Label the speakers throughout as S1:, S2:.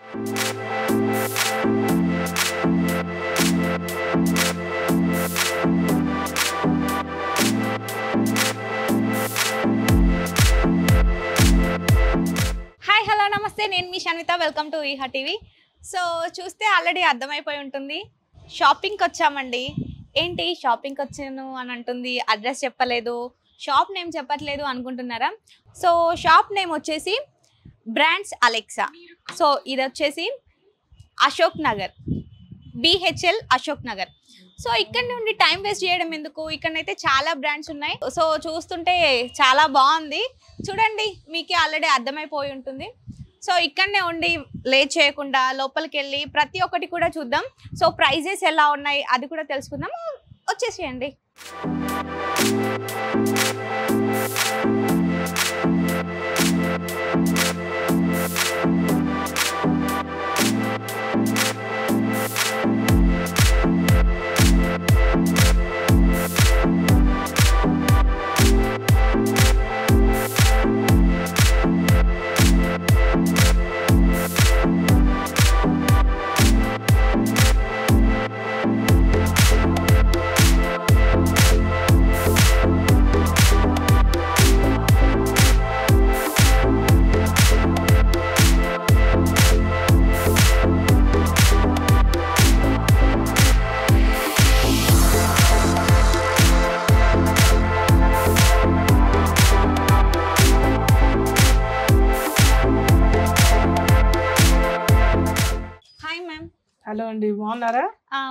S1: Hi hello నమస్తే, నేను మీ Shanvitha. Welcome to Eha TV. So చూస్తే ఆల్రెడీ అర్థమైపోయి ఉంటుంది, షాపింగ్కి వచ్చామండి. ఏంటి షాపింగ్కి వచ్చాను అని అంటుంది, అడ్రస్ చెప్పలేదు, షాప్ నేమ్ చెప్పట్లేదు అనుకుంటున్నారా? సో షాప్ నేమ్ వచ్చేసి బ్రాండ్స్ అలెక్సా. సో ఇది వచ్చేసి అశోక్ నగర్, బిహెచ్ఎల్ అశోక్ నగర్. సో ఇక్కడ నుండి టైం వేస్ట్ చేయడం ఎందుకు, ఇక్కడైతే చాలా బ్రాండ్స్ ఉన్నాయి. సో చూస్తుంటే చాలా బాగుంది, చూడండి, మీకే ఆల్రెడీ అర్థమైపోయి ఉంటుంది. సో ఇక్కడనే ఉండి లేట్ చేయకుండా లోపలికి వెళ్ళి ప్రతి ఒక్కటి కూడా చూద్దాం. సో ప్రైజెస్ ఎలా ఉన్నాయి అది కూడా తెలుసుకుందాం. వచ్చేసేయండి.
S2: హలో అండి, బాగున్నారా?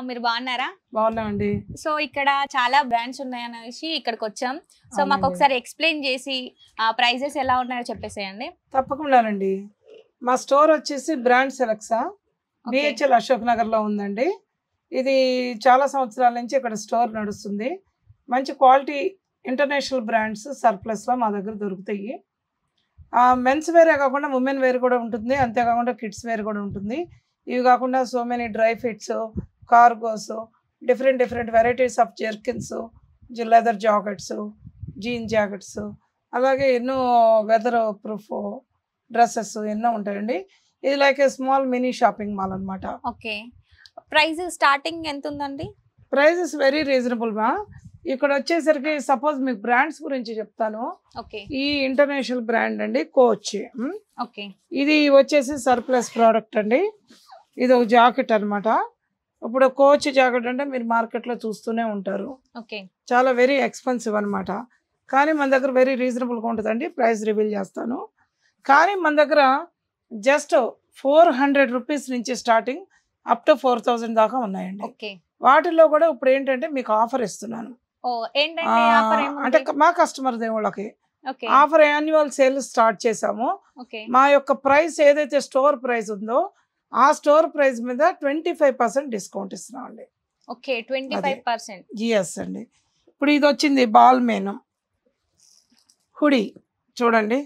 S1: మీరు బాగున్నారా?
S2: బాగున్నామండి.
S1: సో ఇక్కడ చాలా బ్రాండ్స్ ఉన్నాయనేసి ఇక్కడికి వచ్చాం. సో మాకు ఒకసారి ఎక్స్ప్లెయిన్ చేసి ప్రైజెస్ ఎలా ఉన్నాయో చెప్పేసేయండి.
S2: తప్పకుండానండి. మా స్టోర్ వచ్చేసి brands Alexa, BHL Ashok Nagar లో ఉందండి. ఇది చాలా సంవత్సరాల నుంచి ఇక్కడ స్టోర్ నడుస్తుంది. మంచి క్వాలిటీ ఇంటర్నేషనల్ బ్రాండ్స్ సర్ప్లస్ లో మా దగ్గర దొరుకుతాయి. మెన్స్ వేరే కాకుండా ఉమెన్ వేర్ కూడా ఉంటుంది, అంతేకాకుండా కిడ్స్ వేర్ కూడా ఉంటుంది. ఇవి కాకుండా so many dry fits, cargos, different varieties of jerkins, leather jackets, jean jackets, అలాగే ఎన్నో వెదర్ ప్రూఫ్ డ్రెస్సెస్ ఎన్నో ఉంటాయండి. ఇది like a small mini shopping mall అనమాట.
S1: ఓకే, ప్రైస్ స్టార్టింగ్ ఎంత ఉందండి?
S2: ప్రైజెస్ వెరీ రీజనబుల్ మా. ఇక్కడ వచ్చేసరికి సపోజ్ మీకు బ్రాండ్స్ గురించి చెప్తాను. ఈ ఇంటర్నేషనల్ బ్రాండ్ అండి కోచ్. ఇది వచ్చేసి సర్ప్లస్ ప్రోడక్ట్ అండి. ఇది ఒక జాకెట్ అనమాట. ఇప్పుడు కోచ్ జాకెట్ అంటే మీరు మార్కెట్లో చూస్తూనే ఉంటారు, చాలా వెరీ ఎక్స్పెన్సివ్ అనమాట. కానీ మన దగ్గర వెరీ రీజనబుల్గా ఉంటుందండి. ప్రైస్ రివీల్ చేస్తాను. కానీ మన దగ్గర జస్ట్ 400 రూపీస్ నుంచి స్టార్టింగ్ అప్ టు 4000 దాకా ఉన్నాయండి. వాటిల్లో కూడా ఇప్పుడు ఏంటంటే మీకు ఆఫర్ ఇస్తున్నాను. అంటే మా కస్టమర్ దేవుళ్ళకి ఆఫర్ యాన్యువల్ సేల్ స్టార్ట్ చేసాము. మా యొక్క ప్రైస్ ఏదైతే స్టోర్ ప్రైస్ ఉందో ఆ స్టోర్ ప్రైస్ మీద 25% డిస్కౌంట్ ఇస్తున్నాం అండి.
S1: ఓకే, 25%.
S2: ఎస్ అండి. ఇప్పుడు ఇది వచ్చింది బాల్ మెయిన్ హుడీ, చూడండి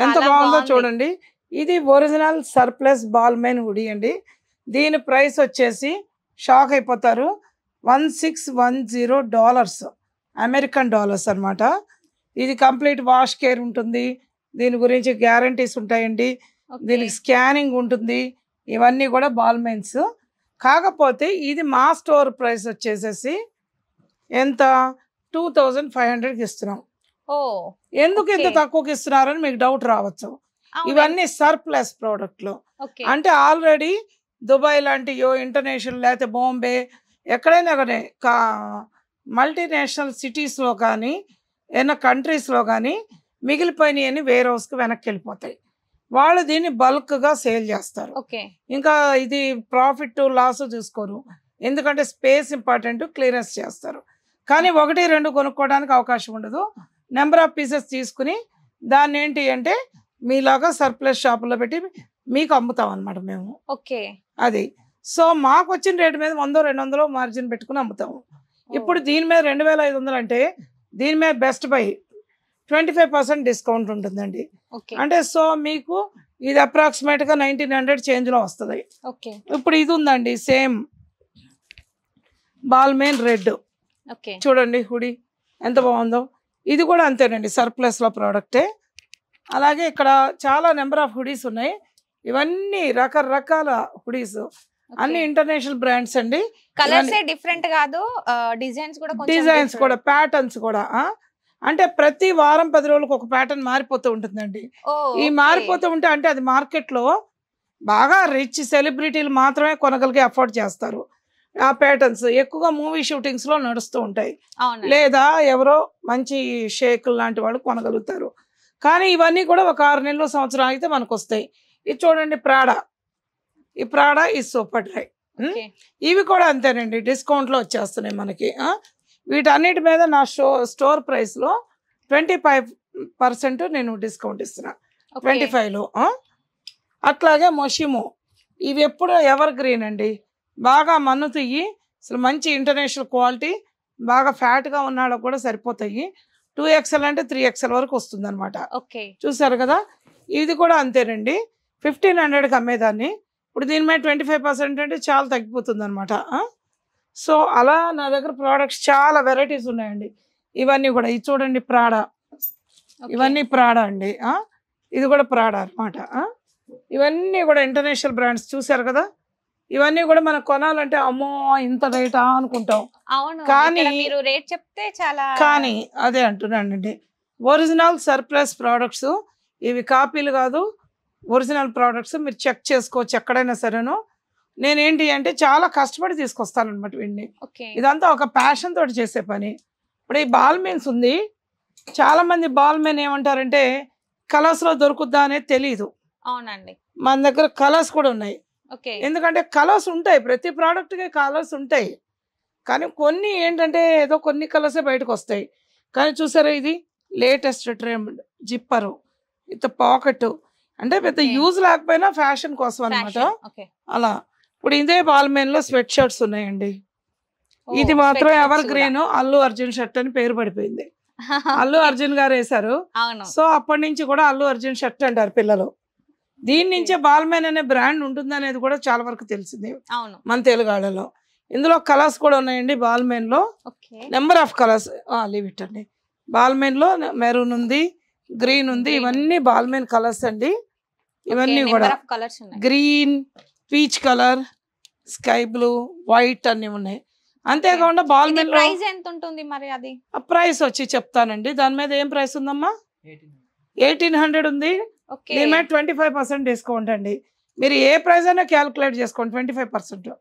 S2: ఎంత బాగుందో చూడండి. ఇది original surplus ball main hoodie అండి. దీని ప్రైస్ వచ్చేసి షాక్ అయిపోతారు, $1610 అమెరికన్ డాలర్స్ అనమాట. ఇది కంప్లీట్ వాష్ కేర్ ఉంటుంది, దీని గురించి గ్యారంటీస్ ఉంటాయండి, దీనికి స్కానింగ్ ఉంటుంది, ఇవన్నీ కూడా బాల్ మెయిన్స్. కాకపోతే ఇది మా స్టోర్ ప్రైస్ వచ్చేసేసి ఎంత 2500కి ఇస్తున్నాం. ఎందుకు ఇంత తక్కువకి ఇస్తున్నారని మీకు డౌట్ రావచ్చు. ఇవన్నీ సర్ప్లస్ ప్రోడక్ట్లు అంటే ఆల్రెడీ దుబాయ్ లాంటి ఇంటర్నేషనల్ లేకపోతే బాంబే ఎక్కడైనా కానీ మల్టీనేషనల్ సిటీస్లో కానీ ఏదైనా కంట్రీస్లో కానీ మిగిలిపోయినాయని వేర్ హౌస్కి వెనక్కి వెళ్ళిపోతాయి. వాళ్ళు దీన్ని బల్క్గా సేల్ చేస్తారు. ఇంకా ఇది ప్రాఫిట్ లాస్ చూసుకోరు, ఎందుకంటే స్పేస్ ఇంపార్టెంట్, క్లియరెన్స్ చేస్తారు. కానీ 1-2 కొనుక్కోవడానికి అవకాశం ఉండదు. నెంబర్ ఆఫ్ పీసెస్ తీసుకుని దాన్ని ఏంటి అంటే మీలాగా సర్ప్లస్ షాపులో పెట్టి మీకు అమ్ముతాం అనమాట మేము. అది సో మాకు వచ్చిన రేటు మీద 100-200 మార్జిన్ పెట్టుకుని అమ్ముతాము. ఇప్పుడు దీని మీద 2500 అంటే దీని మీద బెస్ట్ బై 25% డిస్కౌంట్ ఉంటుందండి. అంటే సో మీకు ఇది అప్రాక్సిమేట్గా 1900 చేంజ్లో వస్తుంది. ఇప్పుడు ఇది ఉందండి సేమ్ బాల్ మెయిన్ రెడ్, చూడండి హుడీ ఎంత బాగుందో. ఇది కూడా అంతేనండి, సర్ప్లస్లో ప్రోడక్టే. అలాగే ఇక్కడ చాలా నెంబర్ ఆఫ్ హుడీస్ ఉన్నాయి. ఇవన్నీ రకరకాల హుడీస్, అన్ని ఇంటర్నేషనల్ బ్రాండ్స్ అండి.
S1: కలర్స్ డిఫరెంట్ కాదు, డిజైన్స్ కూడా కొంచెం
S2: డిజైన్స్ కూడా, ప్యాటర్న్స్ కూడా. అంటే ప్రతి వారం 10 రోజులకు ఒక ప్యాటర్న్ మారిపోతూ ఉంటుందండి. ఈ మారిపోతూ ఉంటే అంటే అది మార్కెట్లో బాగా రిచ్ సెలబ్రిటీలు మాత్రమే కొనగలిగే అఫోర్డ్ చేస్తారు. ఆ ప్యాటర్న్స్ ఎక్కువగా మూవీ షూటింగ్స్ లో నడుస్తూ ఉంటాయి, లేదా ఎవరో మంచి షేకులు లాంటి వాళ్ళు కొనగలుగుతారు. కానీ ఇవన్నీ కూడా ఒక 6 నెలలు సంవత్సరం అయితే మనకు వస్తాయి. ఇది చూడండి ప్రాడా, ఈ ప్రాడా ఈ సూపర్ డ్రై, ఇవి కూడా అంతేనండి, డిస్కౌంట్లో వచ్చేస్తున్నాయి మనకి. వీటన్నిటి మీద నా స్టోర్ ప్రైస్లో 25% నేను డిస్కౌంట్ ఇస్తున్నా, 25లో. అట్లాగే మొషిమో, ఇవి ఎప్పుడు ఎవర్ గ్రీన్ అండి, బాగా మన్నుతాయి, అసలు మంచి ఇంటర్నేషనల్ క్వాలిటీ, బాగా ఫ్యాట్గా ఉన్న వాళ్ళకు కూడా సరిపోతాయి. 2XL అంటే 3XL వరకు వస్తుంది అనమాట. చూసారు కదా, ఇది కూడా అంతేనండి, 1500కి అమ్మేదాన్ని, ఇప్పుడు దీని మీద 25% అంటే చాలా తగ్గిపోతుంది అనమాట. సో అలా నా దగ్గర ప్రోడక్ట్స్ చాలా వెరైటీస్ ఉన్నాయండి. ఇవన్నీ కూడా ఇది చూడండి ప్రాడా, ఇవన్నీ ప్రాడా అండి, ఇది కూడా ప్రాడా అనమాట. ఇవన్నీ కూడా ఇంటర్నేషనల్ బ్రాండ్స్. చూసారు కదా, ఇవన్నీ కూడా మనం కొనాలంటే అమ్మో ఇంత రేటా అనుకుంటాం, కానీ
S1: మీరు రేట్ చెప్తే చాలా,
S2: కానీ అదే అంటున్నానండి, ఒరిజినల్ సర్ప్లస్ ప్రోడక్ట్స్, ఇవి కాపీలు కాదు, ఒరిజినల్ ప్రోడక్ట్స్. మీరు చెక్ చేసుకోవచ్చు ఎక్కడైనా సరేను. నేనేంటి అంటే చాలా కష్టపడి తీసుకొస్తాను అనమాట వీడిని. ఇదంతా ఒక ప్యాషన్ తోటి చేసే పని. ఇప్పుడు ఈ బాల్మెన్స్ ఉంది, చాలా మంది బాల్మెన్ ఏమంటారంటే కలర్స్ లో దొరుకుద్దా అనేది తెలియదు.
S1: అవునండి,
S2: మన దగ్గర కలర్స్ కూడా ఉన్నాయి. ఎందుకంటే కలర్స్ ఉంటాయి, ప్రతి ప్రోడక్ట్కి కలర్స్ ఉంటాయి, కానీ కొన్ని ఏంటంటే ఏదో కొన్ని కలర్సే బయటకు వస్తాయి. కానీ చూసారా, ఇది లేటెస్ట్ ట్రెండ్ జిప్పరు, ఇంత పాకెట్, అంటే పెద్ద యూజ్ లేకపోయినా ఫ్యాషన్ కోసం అనమాట. అలా ఇప్పుడు ఇదే బాల్మెన్ లో స్వెట్ షర్ట్స్ ఉన్నాయండి. ఇది మాత్రం ever green Allu Arjun shirt అని పేరు పడిపోయింది, అల్లు అర్జున్ గారు వేశారు. సో అప్పటి నుంచి కూడా అల్లు అర్జున్ షర్ట్ అంటారు పిల్లలు. దీని నుంచే బాల్మెన్ అనే బ్రాండ్ ఉంటుంది అనేది కూడా చాలా వరకు తెలిసింది మన తెలుగాళ్ళలో. ఇందులో కలర్స్ కూడా ఉన్నాయండి బాల్మెన్ లో, number of colours. Leave it అండి, బాల్మెన్ లో మెరూన్ ఉంది, గ్రీన్ ఉంది, ఇవన్నీ బాల్మెన్ కలర్స్ అండి. ఇవన్నీ కూడా green, peach colour, sky blue, white అన్ని ఉన్నాయి. అంతేకాకుండా బాల్మెన్ లో
S1: ప్రైస్ ఎంత ఉంటుంది మరి? అది
S2: ప్రైస్ వచ్చి చెప్తానండి, దాని మీద ఏం ప్రైస్ ఉందమ్మా, 1800 ఉంది. దీని మీద 25% డిస్కౌంట్ అండి. మీరు ఏ ప్రైస్ అయినా క్యాల్కులేట్ చేసుకోండి, 25%.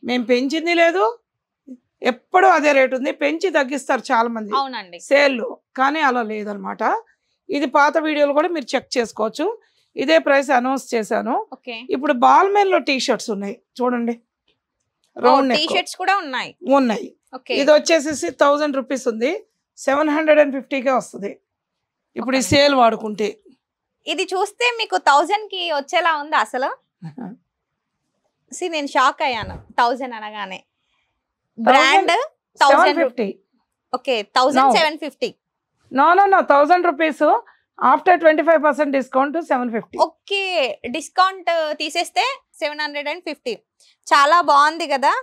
S2: మేము పెంచింది లేదు, ఎప్పుడు అదే రేట్ ఉంది. పెంచి తగ్గిస్తారు చాలా మంది సేల్, కానీ అలా లేదనమాట. ఇది పాత వీడియోలు కూడా మీరు చెక్ చేసుకోవచ్చు, ఇదే ప్రైస్ అనౌన్స్ చేశాను. ఇప్పుడు బాల్మెన్ లో టీ షర్ట్స్ ఉన్నాయి చూడండి, రౌండ్ నెక్
S1: కూడా ఉన్నాయి.
S2: ఇది వచ్చేసి 1000 రూపీస్ ఉంది, 750కే వస్తుంది ఇప్పుడు ఈ సేల్ వాడుకుంటే.
S1: ఇది చూస్తే మీకు 1000కి వచ్చేలా ఉంది అసలు. నేను షాక్ అయ్యాను 1000 అనగానే. Brand
S2: 750.
S1: 1750.
S2: No 1000 rupees after 25% discount 750.
S1: Okay, discount తీసేస్తే 750. చాలా బాగుంది కదా.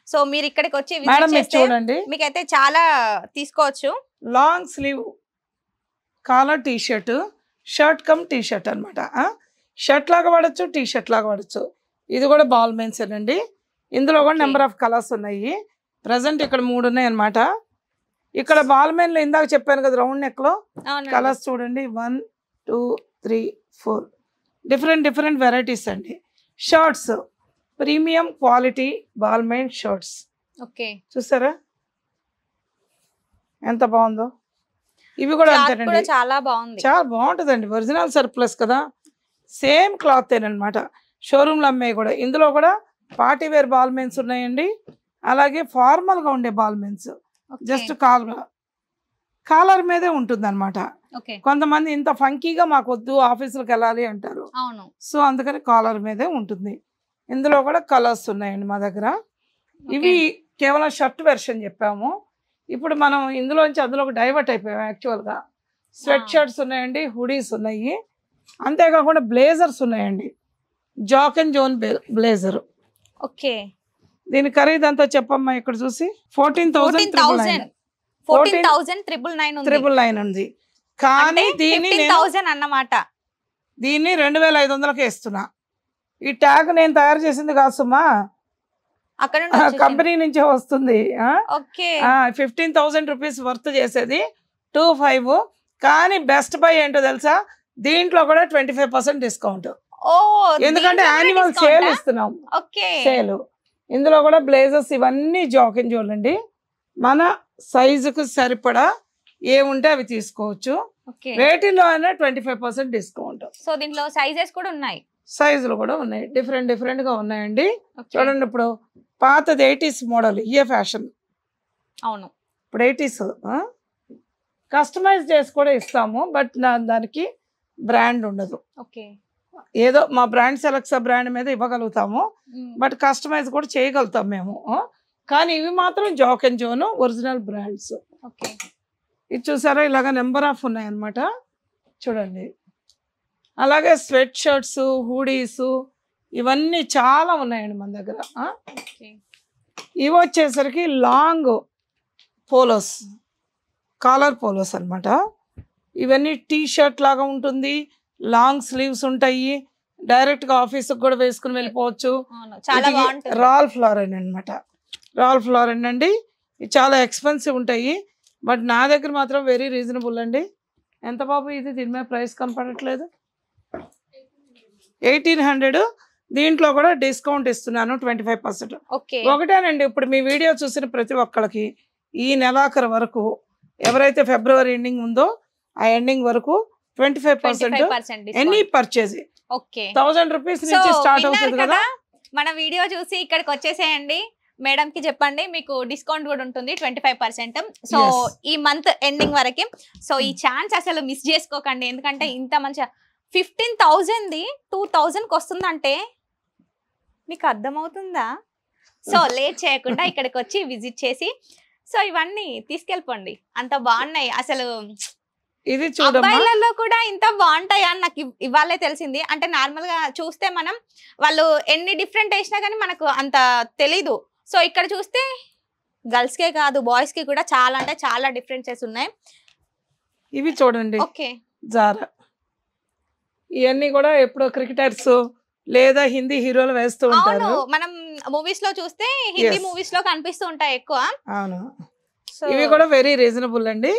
S1: సో మీరు ఇక్కడికి వచ్చి
S2: చూడండి,
S1: మీకైతే చాలా తీసుకోవచ్చు.
S2: Long slew collar T shirt, shirt come T shirt అనమాట. షర్ట్ లాగా వాడచ్చు, టీ షర్ట్ లాగా వాడచ్చు. ఇది కూడా బాల్మెన్స్ అండి. ఇందులో కూడా నెంబర్ ఆఫ్ కలర్స్ ఉన్నాయి. ప్రజెంట్ ఇక్కడ 3 ఉన్నాయి అనమాట. ఇక్కడ బాల్మెన్ లో ఇందాక చెప్పాను కదా రౌండ్ నెక్ లో కలర్స్ చూడండి, 1 2 3 4 డిఫరెంట్ వెరైటీస్ అండి. Shirts premium quality Balmain shirts. చూసారా ఎంత బాగుందో. ఇవి కూడా అంతేనండి,
S1: చాలా బాగుంది,
S2: చాలా బాగుంటుందండి. ఒరిజినల్ సర్ప్లస్ కదా, సేమ్ క్లాత్ ఏనమాట, షోరూమ్ లో అమ్మాయి కూడా. ఇందులో కూడా పార్టీ వేర్ బాల్మెన్స్ ఉన్నాయండి, అలాగే ఫార్మల్ గా ఉండే బాల్మెన్స్, జస్ట్ కాలర్ మీదే ఉంటుంది అనమాట. కొంతమంది ఇంత ఫంకీగా మాకు వద్దు ఆఫీసులకు వెళ్ళాలి అంటారు, సో అందుకని కాలర్ మీదే ఉంటుంది. ఇందులో కూడా కలర్స్ ఉన్నాయండి మా దగ్గర. ఇవి కేవలం షర్ట్ వెర్షన్ చెప్పాము. ఇప్పుడు మనం ఇందులోంచి అందులోకి డైవర్ట్ అయిపోయాం. యాక్చువల్గా స్వెట్ షర్ట్స్ ఉన్నాయండి, హుడీస్ ఉన్నాయి, అంతేకాకుండా బ్లేజర్స్ ఉన్నాయండి. Jack and zone blazer. దీని ఖరీదు అంతా చెప్పమ్మా. ఇక్కడ చూసి 14,999 ఉంది. కానీ దీని అన్నమాట దీన్ని 2500కే ఇస్తున్నా. ఈ ట్యాగ్ నేను తయారు చేసింది కాదు సుమా, కంపెనీ నుంచే వస్తుంది. 15,000 రూపీస్ వర్త్ చేసేది 25. కానీ బెస్ట్ బై ఏంటో తెలుసా, దీంట్లో కూడా 25% డిస్కౌంట్. ఎందుకంటే యాన్యువల్ సేల్ ఇస్తున్నాం. సేల్ ఇందులో కూడా బ్లేజర్స్ ఇవన్నీ జాకింగ్ చూడండి, మన సైజుకు సరిపడా ఏముంటే అవి తీసుకోవచ్చు. వేటిలో అయినా 25% డిస్కౌంట్.
S1: సో దీంట్లో సైజెస్ కూడా ఉన్నాయి,
S2: సైజులు కూడా ఉన్నాయి, డిఫరెంట్ గా ఉన్నాయండి. చూడండి, ఇప్పుడు పాతది 80s మోడల్, ఇయే ఫ్యాషన్.
S1: అవును,
S2: ఇప్పుడు 80s కస్టమైజ్ చేసి కూడా ఇస్తాము, బట్ దానికి బ్రాండ్ ఉండదు. ఏదో మా బ్రాండ్ సెలెక్సా బ్రాండ్ మీద ఇవ్వగలుగుతాము, బట్ కస్టమైజ్ కూడా చేయగలుగుతాం మేము. కానీ ఇవి మాత్రం Jack and zone original brands. ఇది చూసారా, ఇలాగ నెంబర్ ఆఫ్ ఉన్నాయన్నమాట. చూడండి, అలాగే స్వెట్ షర్ట్స్, హూడీస్ ఇవన్నీ చాలా ఉన్నాయండి మన దగ్గర. ఇవి వచ్చేసరికి లాంగ్ పోలోస్, కాలర్ పోలోస్ అనమాట. ఇవన్నీ టీ షర్ట్ లాగా ఉంటుంది, లాంగ్ స్లీవ్స్ ఉంటాయి, డైరెక్ట్గా ఆఫీస్కి కూడా వేసుకుని వెళ్ళిపోవచ్చు. రాల్ఫ్ లారెన్ అనమాట, రాల్ఫ్ లారెన్ అండి. చాలా ఎక్స్పెన్సివ్ ఉంటాయి, బట్ నా దగ్గర మాత్రం వెరీ రీజనబుల్ అండి. ఎంత బాబు ఇది, దీని మీద ప్రైస్ కనపడట్లేదు. 1800. దీంట్లో కూడా డిస్కౌంట్ ఇస్తున్నాను 25%. ఒకటేనండి, ఇప్పుడు మీ వీడియో చూసిన ప్రతి ఒక్కరికి ఈ నెలాఖరు వరకు, ఎవరైతే ఫిబ్రవరి ఎండింగ్ ఉందో ఆ ఎండింగ్ వరకు 25% ఎనీ పర్చేజ్ 1000 రూపీస్ నుంచి స్టార్ట్ అవుతుంది కదా.
S1: మన వీడియో చూసి ఇక్కడికి వచ్చేసేయండి, మేడం కి చెప్పండి, మీకు డిస్కౌంట్ కూడా ఉంటుంది 25%. సో ఈ మంత్ ఎండింగ్ వరకు. సో ఈ ఛాన్స్ అసలు మిస్ చేసుకోకండి, ఎందుకంటే ఇంత మంచిగా 15,000ది 2,000కి వస్తుందంటే మీకు అర్థమవుతుందా? సో లేట్ చేయకుండా ఇక్కడికి వచ్చి విజిట్ చేసి సో ఇవన్నీ తీసుకెళ్ళిపోండి, అంత బాగున్నాయి అసలు.
S2: ఇది
S1: అబ్బాయిలలో కూడా ఇంత బాగుంటాయా అని నాకు ఇవాళే తెలిసింది. అంటే నార్మల్ గా చూస్తే మనం వాళ్ళు ఎన్ని డిఫరెంట్ వేసినా కానీ మనకు అంత తెలీదు. సో ఇక్కడ చూస్తే గర్ల్స్ కే కాదు, బాయ్స్ కి కూడా చాలా అంటే చాలా డిఫరెన్సెస్ ఉన్నాయి.
S2: ఇవి చూడండి, జారా ఇవన్నీ కూడా ఎప్పుడో క్రికెటర్స్ లేదా హిందీ హీరోలు వేస్తూ ఉంటారు.
S1: మనం మూవీస్ లో చూస్తే హిందీ మూవీస్ లో కనిపిస్తూ ఉంటాయి ఎక్కువ.
S2: అవును, ఇవి కూడా వెరీ రీజనబుల్ అండి.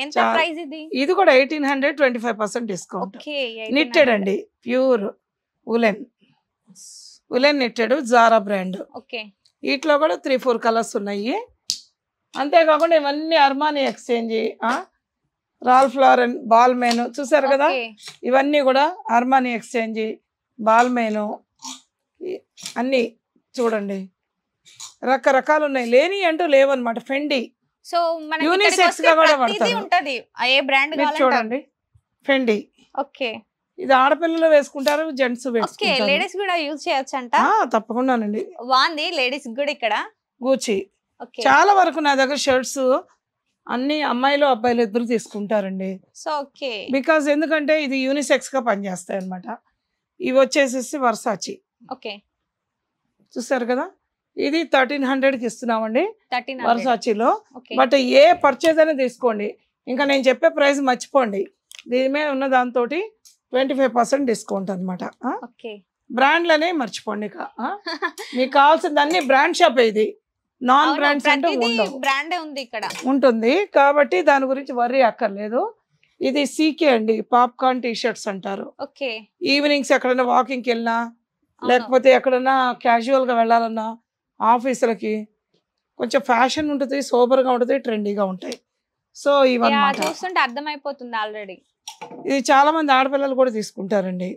S1: ఎంత ప్రైస్ ఇది?
S2: ఇది కూడా 1800, 25% డిస్కౌంట్. నిట్టెడ్ అండి, pure woollen, woollen knitted, Zara brand. వీటిలో కూడా 3-4 కలర్స్ ఉన్నాయి. అంతేకాకుండా ఇవన్నీ అర్మానీ ఎక్స్చేంజ్, రాల్ఫ్ లారెన్, బాల్మేన్ చూసారు కదా, ఇవన్నీ కూడా అర్మానీ ఎక్స్చేంజ్, బాల్మేను అన్నీ చూడండి, రకరకాలు ఉన్నాయి, లేని అంటూ లేవన్నమాట. ఫెండి,
S1: సో
S2: యూనిసెక్స్ గా కూడా వాడతారు.
S1: ఏ బ్రాండ్
S2: చూడండి, ఫెండి. ఇది ఆడపిల్లలు వేసుకుంటారు, జెంట్స్ వేసుకుంటారు,
S1: లేడీస్ కూడా యూజ్ చేయొచ్చు అంట.
S2: తప్పకుండానండి,
S1: బాగుంది లేడీస్ కూడా. ఇక్కడ
S2: గూచి చాలా వరకు నా దగ్గర షర్ట్స్ అన్ని అమ్మాయిలు అబ్బాయిలు ఇద్దరు తీసుకుంటారండి.
S1: సో
S2: బికాజ్ ఎందుకంటే ఇది యూనిసెక్స్ గా పనిచేస్తాయి అనమాట. ఇవి వచ్చేసేసి వర్సాచి, చూసారు కదా, ఇది 1300కి ఇస్తున్నామండి వర్సాచిలో. బట్ ఏ పర్చేజ్ అనేది తీసుకోండి, ఇంకా నేను చెప్పే ప్రైస్ మర్చిపోండి, దీని మీద ఉన్న దాంతో 25% డిస్కౌంట్ అనమాట. బ్రాండ్లనే మర్చిపోండి, మీకు కావాల్సింది అన్ని బ్రాండ్ షాప్. ఇది నాన్ బ్రాండ్స్ అంటే ఉంటుంది కాబట్టి దాని గురించి వర్రీ అక్కర్లేదు. ఇది సీకే అండి, పాప్కార్న్ టీ షర్ట్స్ అంటారు. ఈవినింగ్స్ ఎక్కడైనా వాకింగ్కి వెళ్ళినా, లేకపోతే ఎక్కడైనా క్యాజువల్ గా వెళ్ళాలన్నా, ఆఫీసులకి కొంచెం ఫ్యాషన్ ఉంటుంది, సూపర్ గా ఉంటుంది, ట్రెండీగా ఉంటాయి. సో ఇవన్నీ
S1: చూస్తుంటే అర్థమైపోతుంది ఆల్రెడీ.
S2: ఇది చాలా మంది ఆడపిల్లలు కూడా తీసుకుంటారండి,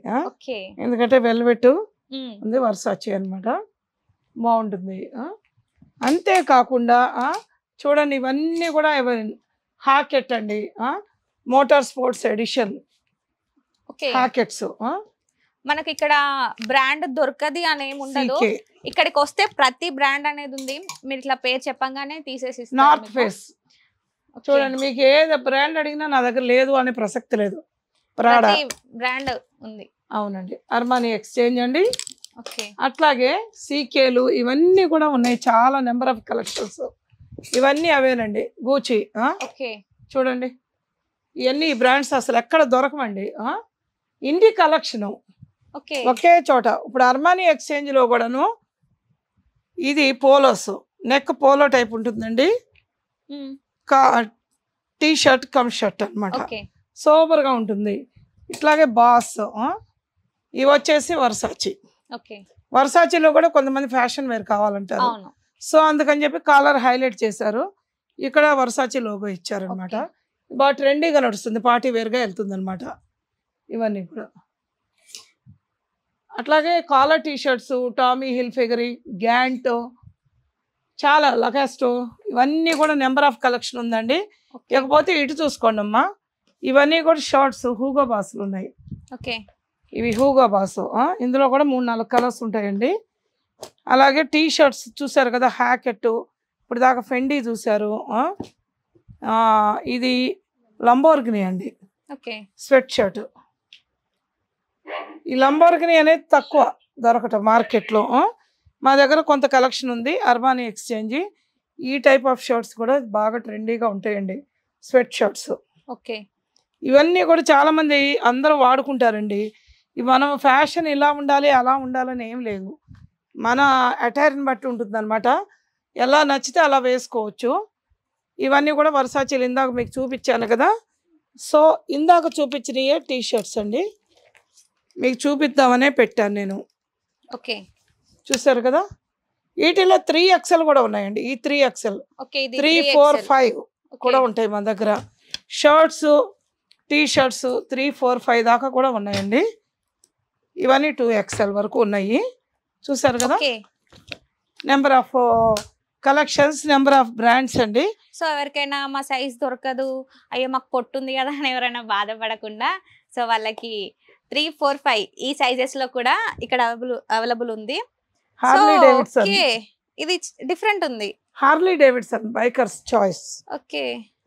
S2: ఎందుకంటే వెల్వెట్ ఉంది, వర్సాచి అన్నమాట, బాగుంటుంది. అంతేకాకుండా చూడండి, ఇవన్నీ కూడా హాకెట్ అండి, మోటార్ స్పోర్ట్స్ ఎడిషన్ హాకెట్స్.
S1: మనకి ఇక్కడ బ్రాండ్ దొరకది అని ఏమి ఉండదు, ఇక్కడికి వస్తే ప్రతి బ్రాండ్ అనేది ఉంది. మీరు ఇట్లా పేరు చెప్పంగానే తీసేసి.
S2: నార్త్ ఫేస్ చూడండి, మీకు ఏది బ్రాండ్ అడిగినా నా దగ్గర లేదు అనే ప్రసక్తి లేదు,
S1: బ్రాండ్ ఉంది.
S2: అవునండి, అర్మానీ ఎక్స్చేంజ్ అండి. అట్లాగే సీకేలు ఇవన్నీ కూడా ఉన్నాయి, చాలా నెంబర్ ఆఫ్ కలెక్షన్స్. ఇవన్నీ అవేనండి, గూచి చూడండి, ఇవన్నీ బ్రాండ్స్ అసలు ఎక్కడ దొరకమండి. ఇండి కలెక్షన్
S1: ఓకే
S2: ఒకే చోట. ఇప్పుడు అర్మానీ ఎక్స్చేంజ్ లో కూడాను ఇది పోలోస్, నెక్ పోలో టైప్ ఉంటుందండి. టీ షర్ట్ కమ్ షర్ట్ అనమాట,
S1: ఓకే
S2: సూపర్ గా ఉంటుంది. ఇట్లాగే బాస్, ఇవి వచ్చేసి వర్సాచి.
S1: ఓకే
S2: వర్సాచిలో కూడా కొంతమంది ఫ్యాషన్ వేర్ కావాలంటారు,
S1: అవును
S2: సో అందుకని చెప్పి కాలర్ హైలైట్ చేశారు. ఇక్కడ వర్సాచి లోగో ఇచ్చారు అనమాట. బాగా ట్రెండీగా నడుస్తుంది, పార్టీ వేర్ గా వెళ్తుంది అనమాట ఇవన్నీ కూడా. అట్లాగే కాలర్ టీ షర్ట్స్, టామీ హిల్ఫిగరీ, గ్యాంటో, చాలా లకాస్టో, ఇవన్నీ కూడా నెంబర్ ఆఫ్ కలెక్షన్ ఉందండి. ఇకపోతే ఇటు చూసుకోండి అమ్మా, ఇవన్నీ కూడా షార్ట్స్ హూగో బాస్లు ఉన్నాయి.
S1: ఓకే
S2: ఇవి హూగో బాస్, ఇందులో కూడా 3-4 కలర్స్ ఉంటాయండి. అలాగే టీ షర్ట్స్ చూసారు కదా, హ్యాకెట్, ఇప్పుడు దాకా ఫెండీ చూసారు. ఇది లంబోర్గిని అండి,
S1: ఓకే
S2: స్వెట్ షర్ట్. ఈ లంబోర్గిని అనేది తక్కువ దొరకటం మార్కెట్లో. మా దగ్గర కొంత కలెక్షన్ ఉంది. అర్మానీ ఎక్స్చేంజ్ ఈ టైప్ ఆఫ్ షర్ట్స్ కూడా బాగా ట్రెండీగా ఉంటాయండి, స్వెట్ షర్ట్స్.
S1: ఓకే
S2: ఇవన్నీ కూడా చాలా మంది అందరూ వాడుకుంటారండి. మనం ఫ్యాషన్ ఇలా ఉండాలి అలా ఉండాలని ఏం లేదు, మన అటైర్ని బట్టి ఉంటుంది అనమాట. ఎలా నచ్చితే అలా వేసుకోవచ్చు. ఇవన్నీ కూడా వర్సాచీలు ఇందాక మీకు చూపించాను కదా. సో ఇందాక చూపించినయే టీ షర్ట్స్ అండి, మీకు చూపిద్దామనే పెట్టాను నేను.
S1: ఓకే
S2: చూసారు కదా, వీటిలో 3XL కూడా ఉన్నాయండి. ఈ 3XL,
S1: ఓకే
S2: 3, 4, 5 కూడా ఉంటాయి మన దగ్గర. షర్ట్స్, టీ షర్ట్స్ 3, 4, 5 దాకా కూడా ఉన్నాయండి. ఇవన్నీ 2XL వరకు ఉన్నాయి. చూసారు కదా, number of collections, number of brands అండి.
S1: సో ఎవరికైనా మా సైజ్ దొరకదు, అయ్యో మాకు పొట్టుంది కదా అని ఎవరైనా బాధపడకుండా, సో వాళ్ళకి 3, 4, 5 ఈ సైజెస్ లో కూడా ఇక్కడ అవైలబుల్ ఉంది.
S2: హార్లీ డేవిడ్సన్,
S1: ఇది డిఫరెంట్ ఉంది.
S2: Harley Davidson bikers choice.
S1: Okay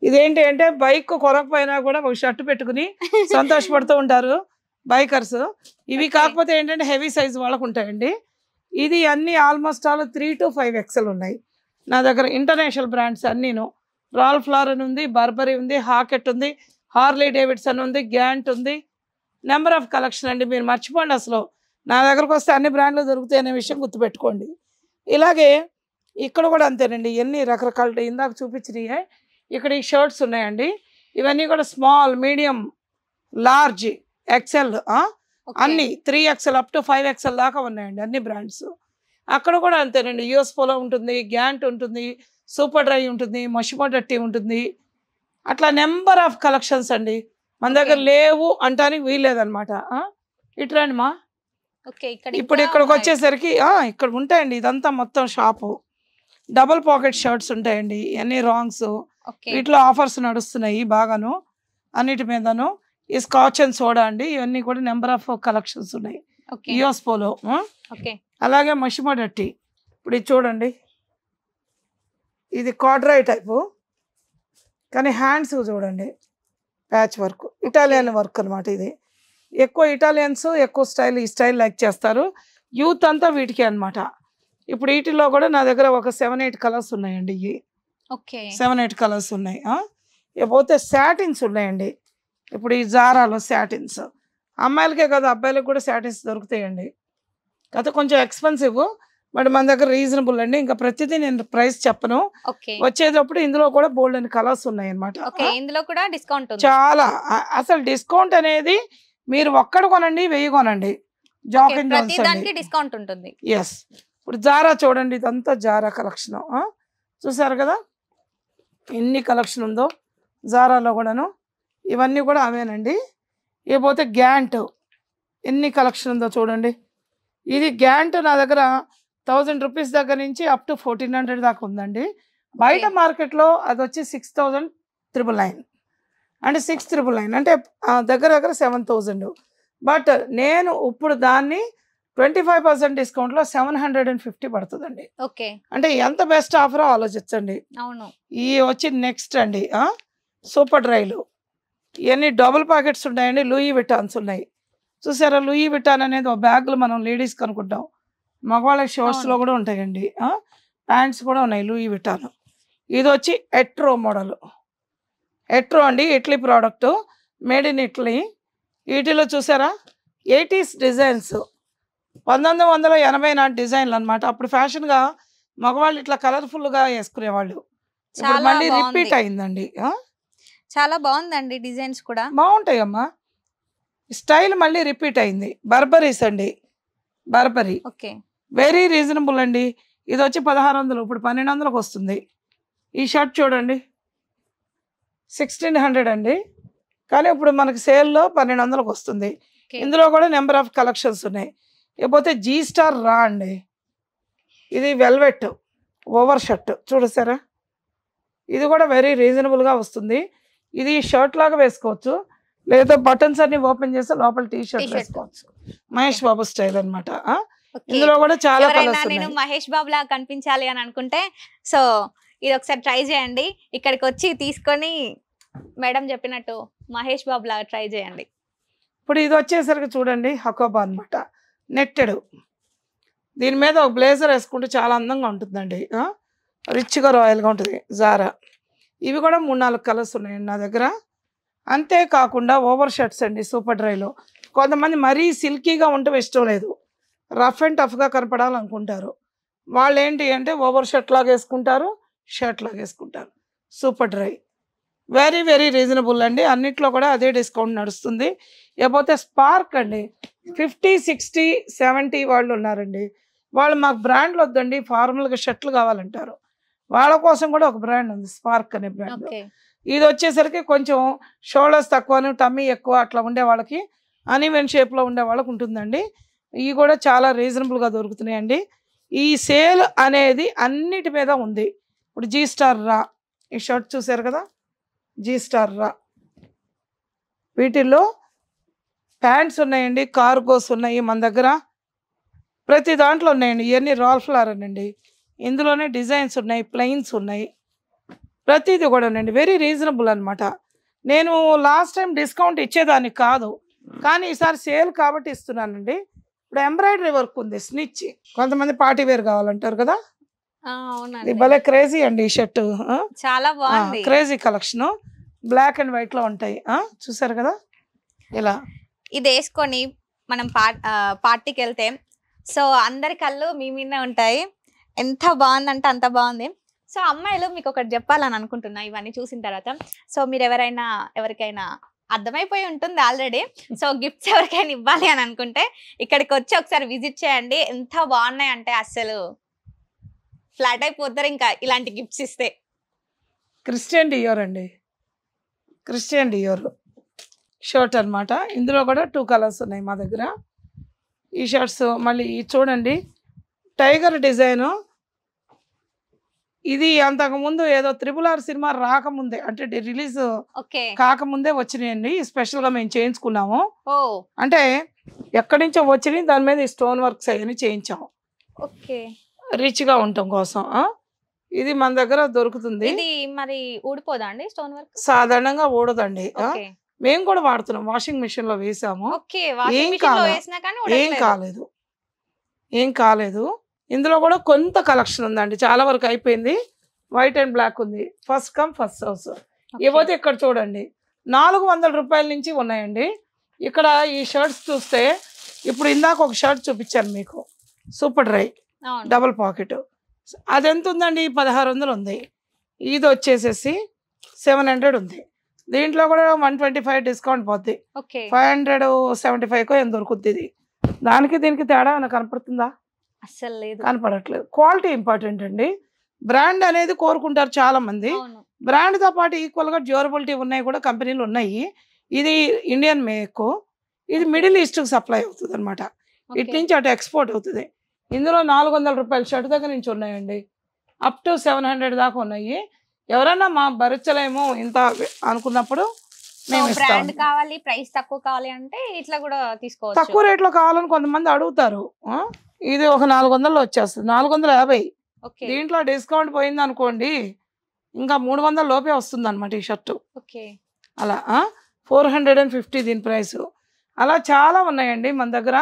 S2: ఇదేంటి అంటే బైక్ కొనకపోయినా కూడా ఒక షర్ట్ పెట్టుకుని సంతోషపడుతూ ఉంటారు బైకర్స్. ఇవి కాకపోతే ఏంటంటే హెవీ సైజ్ వాళ్ళకు ఉంటాయండి. ఇది అన్ని ఆల్మోస్ట్ ఆల్ 3 to 5XL ఉన్నాయి నా దగ్గర. ఇంటర్నేషనల్ బ్రాండ్స్ అన్నీను. రాల్ఫ్ లారెన్ ఉంది, బర్బరీ ఉంది, హాకెట్ ఉంది, హార్లీ డేవిడ్సన్ ఉంది, గ్యాంట్ ఉంది. నెంబర్ ఆఫ్ కలెక్షన్ అండి, మీరు మర్చిపోండి. అసలు నా దగ్గరకు వస్తే అన్ని బ్రాండ్లు దొరుకుతాయి అనే విషయం గుర్తుపెట్టుకోండి. ఇలాగే ఇక్కడ కూడా అంతేనండి, ఎన్ని రకరకాల ఇందాక చూపించినాయి. ఇక్కడ ఈ షర్ట్స్ ఉన్నాయండి, ఇవన్నీ కూడా స్మాల్, మీడియం, లార్జ్, XL, అన్ని 3XL అప్ టు 5XL దాకా ఉన్నాయండి అన్ని బ్రాండ్స్. అక్కడ కూడా అంతేనండి, యూఎస్ పోలో ఉంటుంది, గ్యాంట్ ఉంటుంది, సూపర్ డ్రై ఉంటుంది, మషిమోడట్టి ఉంటుంది. అట్లా నెంబర్ ఆఫ్ కలెక్షన్స్ అండి మన దగ్గర లేవు అంటానికి వీల్లేదనమాట. ఇట్రండి మా, ఇప్పుడు ఇక్కడికి వచ్చేసరికి ఇక్కడ ఉంటాయండి. ఇదంతా మొత్తం షాపు. డబుల్ పాకెట్ షర్ట్స్ ఉంటాయండి, ఇవన్నీ రాంగ్స్. వీటిలో ఆఫర్స్ నడుస్తున్నాయి బాగాను అన్నిటి మీదను. ఈ స్కాచ్ అండ్ సోడా అండి, ఇవన్నీ కూడా నెంబర్ ఆఫ్ కలెక్షన్స్ ఉన్నాయి. యూఎస్ పోలో, అలాగే మషిమోడట్టి. ఇప్పుడు ఇది చూడండి, ఇది కార్డ్రై టైపు కానీ హ్యాండ్స్ చూడండి ప్యాచ్ వర్క్, ఇటాలియన్ వర్క్ అనమాట. ఇది ఎక్కువ ఇటాలియన్స్ ఎక్కువ స్టైల్, ఈ స్టైల్ లైక్ చేస్తారు. యూత్ అంతా వీటికి అనమాట. ఇప్పుడు వీటిలో కూడా నా దగ్గర ఒక 7-8 కలర్స్ ఉన్నాయండి. ఇవి 7-8 కలర్స్ ఉన్నాయి. ఇకపోతే శాటిన్స్ ఉన్నాయండి. ఇప్పుడు ఈ జారాలో శాటిన్స్, అమ్మాయిలకే కదా అబ్బాయిలకు కూడా శాటిన్స్ దొరుకుతాయండి. కాకపోతే కొంచెం ఎక్స్పెన్సివ్, బట్ మన దగ్గర రీజనబుల్ అండి. ఇంకా ప్రతిదీ నేను ప్రైస్ చెప్పను, వచ్చేటప్పుడు ఇందులో కూడా బోల్డ్ అని కలర్స్ ఉన్నాయి అనమాట. చాలా అసలు డిస్కౌంట్ అనేది మీరు ఒక్కడు కొనండి 1000 కొనండి, జాక్ అండ్ జోన్స్
S1: డిస్కౌంట్ ఉంటుంది.
S2: ఎస్. ఇప్పుడు జారా చూడండి, ఇదంతా జారా కలెక్షన్. చూసారు కదా ఎన్ని కలెక్షన్ ఉందో జారాలో కూడాను. ఇవన్నీ కూడా అవేనండి. ఇకపోతే గ్యాంట్ ఎన్ని కలెక్షన్ ఉందో చూడండి. ఇది గ్యాంట్ నా దగ్గర 1000 రూపీస్ దగ్గర నుంచి అప్ టు 1400 దాకా ఉందండి. బయట మార్కెట్లో అది వచ్చి 6999 అంటే 6999 అంటే దగ్గర దగ్గర 7000. బట్ నేను ఇప్పుడు దాన్ని 25% డిస్కౌంట్లో 750 పడుతుందండి. అంటే ఎంత బెస్ట్ ఆఫర్ ఆలోచించండి. ఈ వచ్చి నెక్స్ట్ అండి సూపర్ డ్రైలు, ఇవన్నీ డబుల్ పాకెట్స్ ఉన్నాయండి. లూయి విటాన్స్ ఉన్నాయి. చూసారా, లూయి విటాన్ అనేది ఒక బ్యాగులు మనం లేడీస్కి అనుకుంటాం, మగవాళ్ళ షర్ట్స్లో కూడా ఉంటాయండి. ప్యాంట్స్ కూడా ఉన్నాయి లూయి విటాన్. ఇది వచ్చి ఎట్రో మోడల్. ఎట్రో అండి, Italy product, made in Italy. వీటిలో చూసారా 80s డిజైన్స్, 1980 నాటి డిజైన్లు అనమాట. అప్పుడు ఫ్యాషన్గా మగవాళ్ళు ఇట్లా కలర్ఫుల్గా వేసుకునేవాళ్ళు. ఇప్పుడు
S1: చాలా
S2: మళ్ళీ
S1: బాగుంది.
S2: రిపీట్ అయిందండి.
S1: చాలా బాగుందండి డిజైన్స్ కూడా.
S2: బాగుంటాయమ్మా. స్టైల్ మళ్ళీ రిపీట్ అయింది. బర్బరీస్ అండి, బర్బరీ
S1: ఓకే.
S2: వెరీ రీజనబుల్ అండి. ఇది వచ్చి 1600, ఇప్పుడు 1200కి వస్తుంది. ఈ షర్ట్ చూడండి 1600 అండి, కానీ ఇప్పుడు మనకి సేల్లో 1200కి వస్తుంది.
S1: ఓకే.
S2: ఇందులో కూడా నెంబర్ ఆఫ్ కలెక్షన్స్ ఉన్నాయి. ఇకపోతే జీ స్టార్ రా అండి, ఇది వెల్వెట్ ఓవర్ షర్ట్ చూడసారా, ఇది కూడా వెరీ రీజనబుల్గా వస్తుంది. ఇది షర్ట్ లాగా వేసుకోవచ్చు, లేదా బటన్స్ అన్ని ఓపెన్ చేస్తే లోపల టీ షర్ట్ వేసుకోవచ్చు. మహేష్ బాబు స్టైల్ అనమాట. ఇందులో కూడా చాలా కలర్స్
S1: నేను
S2: ఉన్నాయి.
S1: మహేష్ బాబు లాగా కనిపించాలి అని అనుకుంటే సో ఇది ఒకసారి ట్రై చేయండి. ఇక్కడికి వచ్చి తీసుకొని మేడం చెప్పినట్టు మహేష్ బాబు లాగా ట్రై చేయండి.
S2: ఇప్పుడు ఇది వచ్చేసరికి చూడండి హకోబా అనమాట, నెట్టెడ్. దీని మీద ఒక బ్లేజర్ వేసుకుంటే చాలా అందంగా ఉంటుందండి. రిచ్గా రాయల్గా ఉంటుంది. జారా ఇవి కూడా 3-4 కలర్స్ ఉన్నాయండి నా దగ్గర. అంతేకాకుండా ఓవర్ షర్ట్స్ అండి సూపర్ డ్రైలో. కొంతమంది మరీ సిల్కీగా ఉండటం ఇష్టం లేదు, రఫ్ అండ్ టఫ్గా కనపడాలనుకుంటారు. వాళ్ళు ఏంటి అంటే ఓవర్ షర్ట్ లాగా వేసుకుంటారు, షర్ట్ లాగా వేసుకుంటారు. Super dry very very reasonable అండి. అన్నిట్లో కూడా అదే డిస్కౌంట్ నడుస్తుంది. లేకపోతే స్పార్క్ అండి 50, 60, 70 వాళ్ళు ఉన్నారండి. వాళ్ళు మాకు బ్రాండ్లు వద్దండి, ఫార్మల్గా షర్ట్లు కావాలంటారు. వాళ్ళ కోసం కూడా ఒక బ్రాండ్ ఉంది, స్పార్క్ అనే బ్రాండ్. ఇది వచ్చేసరికి కొంచెం షోల్డర్స్ తక్కువను టమ్మీ ఎక్కువ అట్లా ఉండే వాళ్ళకి, అన్ఈవెన్ షేప్లో ఉండే వాళ్ళకి ఉంటుందండి. ఇవి కూడా చాలా రీజనబుల్గా దొరుకుతున్నాయండి. ఈ సేల్ అనేది అన్నిటి మీద ఉంది. ఇప్పుడు జీ స్టార్ రా, ఈ షర్ట్ చూసారు కదా, జీ స్టార్ రా. వీటిల్లో ప్యాంట్స్ ఉన్నాయండి, కార్గోస్ ఉన్నాయి మన దగ్గర, ప్రతి దాంట్లో ఉన్నాయండి. ఇవన్నీ రాల్ఫ్ లారెన్ అండి. ఇందులోనే డిజైన్స్ ఉన్నాయి, ప్లెయిన్స్ ఉన్నాయి, ప్రతిదీ కూడా ఉన్నాయండి. వెరీ రీజనబుల్ అనమాట. నేను లాస్ట్ టైం డిస్కౌంట్ ఇచ్చేదాన్ని కాదు, కానీ ఈసారి సేల్ కాబట్టి ఇస్తున్నానండి. ఇప్పుడు ఎంబ్రాయిడరీ వర్క్ ఉంది, స్నిచ్. కొంతమంది పార్టీ వేర్ కావాలంటారు కదా, ఇది భలే క్రేజీ అండి. ఈ షర్ట్
S1: చాలా బాగుంది,
S2: crazy collection. Black and white లో ఉంటాయి, చూసారు కదా. ఇలా
S1: ఇది వేసుకొని మనం పార్టీకి వెళ్తే సో అందరి కళ్ళు మీ మీదనే ఉంటాయి. ఎంత బాగుందంటే అంత బాగుంది. సో అమ్మాయిలు మీకు ఒకటి చెప్పాలని అనుకుంటున్నా ఇవన్నీ చూసిన తర్వాత. సో మీరు ఎవరికైనా అర్థమైపోయి ఉంటుంది ఆల్రెడీ. సో గిఫ్ట్స్ ఎవరికైనా ఇవ్వాలి అని అనుకుంటే ఇక్కడికి వచ్చి ఒకసారి విజిట్ చేయండి. ఎంత బాగున్నాయి అంటే అస్సలు ఫ్లాట్ అయిపోతారు ఇంకా ఇలాంటి గిఫ్ట్స్ ఇస్తే.
S2: క్రిస్టియన్ డియోర్ అండి, క్రిస్టియన్ డియోర్ షర్ట్ అనమాట. ఇందులో కూడా 2 కలర్స్ ఉన్నాయి మా దగ్గర. ఈ షర్ట్స్ మళ్ళీ చూడండి, టైగర్ డిజైను. ఇది అంతకుముందు ఏదో RRR సినిమా రాకముందే, అంటే రిలీజ్ కాకముందే వచ్చినాయండి. స్పెషల్గా మేము చేయించుకున్నాము. అంటే ఎక్కడి నుంచో వచ్చినాయి, దాని మీద స్టోన్ వర్క్స్ అవన్నీ చేయించాము రిచ్గా ఉండటం కోసం. ఇది మన దగ్గర దొరుకుతుంది.
S1: ఇది మరి ఊడిపోదా అండి స్టోన్ వర్క్?
S2: సాధారణంగా ఊడదండి. మేము కూడా వాడుతున్నాం, వాషింగ్ మిషన్ లో వేసాము. ఏం కాలేదు. ఇందులో కూడా కొంత కలెక్షన్ ఉందండి, చాలా వరకు అయిపోయింది. వైట్ అండ్ బ్లాక్ ఉంది, ఫస్ట్ కమ్ ఫస్ట్ హౌస్. ఇకపోతే ఇక్కడ చూడండి 400 రూపాయల నుంచి ఉన్నాయండి. ఇక్కడ ఈ షర్ట్స్ చూస్తే ఇప్పుడు ఇందాక ఒక షర్ట్ చూపించాను మీకు, సూపర్ డ్రై డబుల్ పాకెట్. అది ఎంత ఉందండి? 1600 ఉంది. ఇది వచ్చేసేసి 700 ఉంది. దీంట్లో కూడా 125 డిస్కౌంట్ పోద్ది, 575 ఏం దొరుకుద్ది. ఇది దానికి దీనికి తేడా ఏమైనా కనపడుతుందా?
S1: అస్సలు లేదు,
S2: కనపడట్లేదు. క్వాలిటీ ఇంపార్టెంట్ అండి. బ్రాండ్ అనేది కోరుకుంటారు చాలా మంది. బ్రాండ్ తో పాటు ఈక్వల్ గా డ్యూరబిలిటీ ఉన్నాయి కూడా కంపెనీలు ఉన్నాయి. ఇది ఇండియన్ మేక్, ఇది మిడిల్ ఈస్ట్ కి సప్లై అవుతుంది అనమాట. ఇటు నుంచి అటు ఎక్స్పోర్ట్ అవుతుంది. ఇందులో 400 రూపాయల షర్ట్ దగ్గర నుంచి ఉన్నాయండి, అప్ టు 700 దాకా ఉన్నాయి. ఎవరైనా మా భరించలేమో ఇంత అనుకున్నప్పుడు
S1: బ్రాండ్ కావాలి, ప్రైస్ తక్కువ కావాలి అంటే ఇట్లా కూడా తీసుకోవచ్చు.
S2: తక్కువ రేట్లో కావాలని కొంతమంది అడుగుతారు. ఇది ఒక 400లో వచ్చేస్తుంది, 450. దీంట్లో డిస్కౌంట్ పోయింది అనుకోండి ఇంకా 300 లోపే వస్తుంది అనమాట ఈ షర్టు. అలా 450 దీని ప్రైస్. అలా చాలా ఉన్నాయండి మన దగ్గర.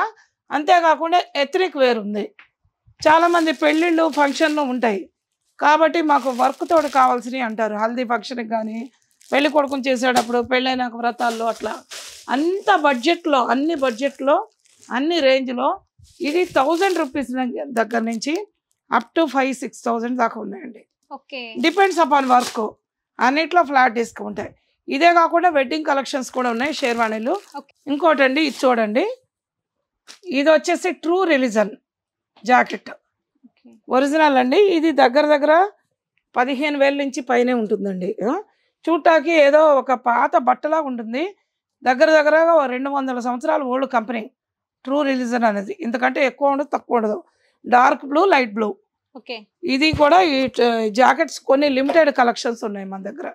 S2: అంతేకాకుండా ఎథనిక్ వేర్ ఉంది. చాలామంది పెళ్ళిళ్ళు ఫంక్షన్లు ఉంటాయి కాబట్టి మాకు వర్క్ తోటి కావాల్సినవి అంటారు. హల్దీ ఫంక్షన్కి కానీ పెళ్లి కొడుకుని చేసేటప్పుడు, పెళ్ళైనాక వ్రతాల్లో అట్లా అంత బడ్జెట్లో, అన్ని రేంజ్లో ఇది 1000 రూపీస్ దగ్గర నుంచి అప్ టు 5,000-6,000 దాకా ఉన్నాయండి. Depends upon work. అన్నిట్లో ఫ్లాట్ డిస్కౌంట్. ఇదే కాకుండా వెడ్డింగ్ కలెక్షన్స్ కూడా ఉన్నాయి, షేర్వాణీలు. ఇంకోటండి ఇది చూడండి, ఇది వచ్చేసి ట్రూ రిలీజన్ జాకెట్, ఒరిజినల్ అండి. ఇది దగ్గర 15,000 నుంచి పైనే ఉంటుందండి. చూడటానికి ఏదో ఒక పాత బట్టలా ఉంటుంది, దగ్గర 200 సంవత్సరాలు ఓల్డ్ కంపెనీ ట్రూ రిలీజన్ అనేది. ఇంతకంటే ఎక్కువ ఉండదు, తక్కువ ఉండదు. Dark blue, light blue. ఇది కూడా ఈ జాకెట్స్ కొన్ని లిమిటెడ్ కలెక్షన్స్ ఉన్నాయి మన దగ్గర,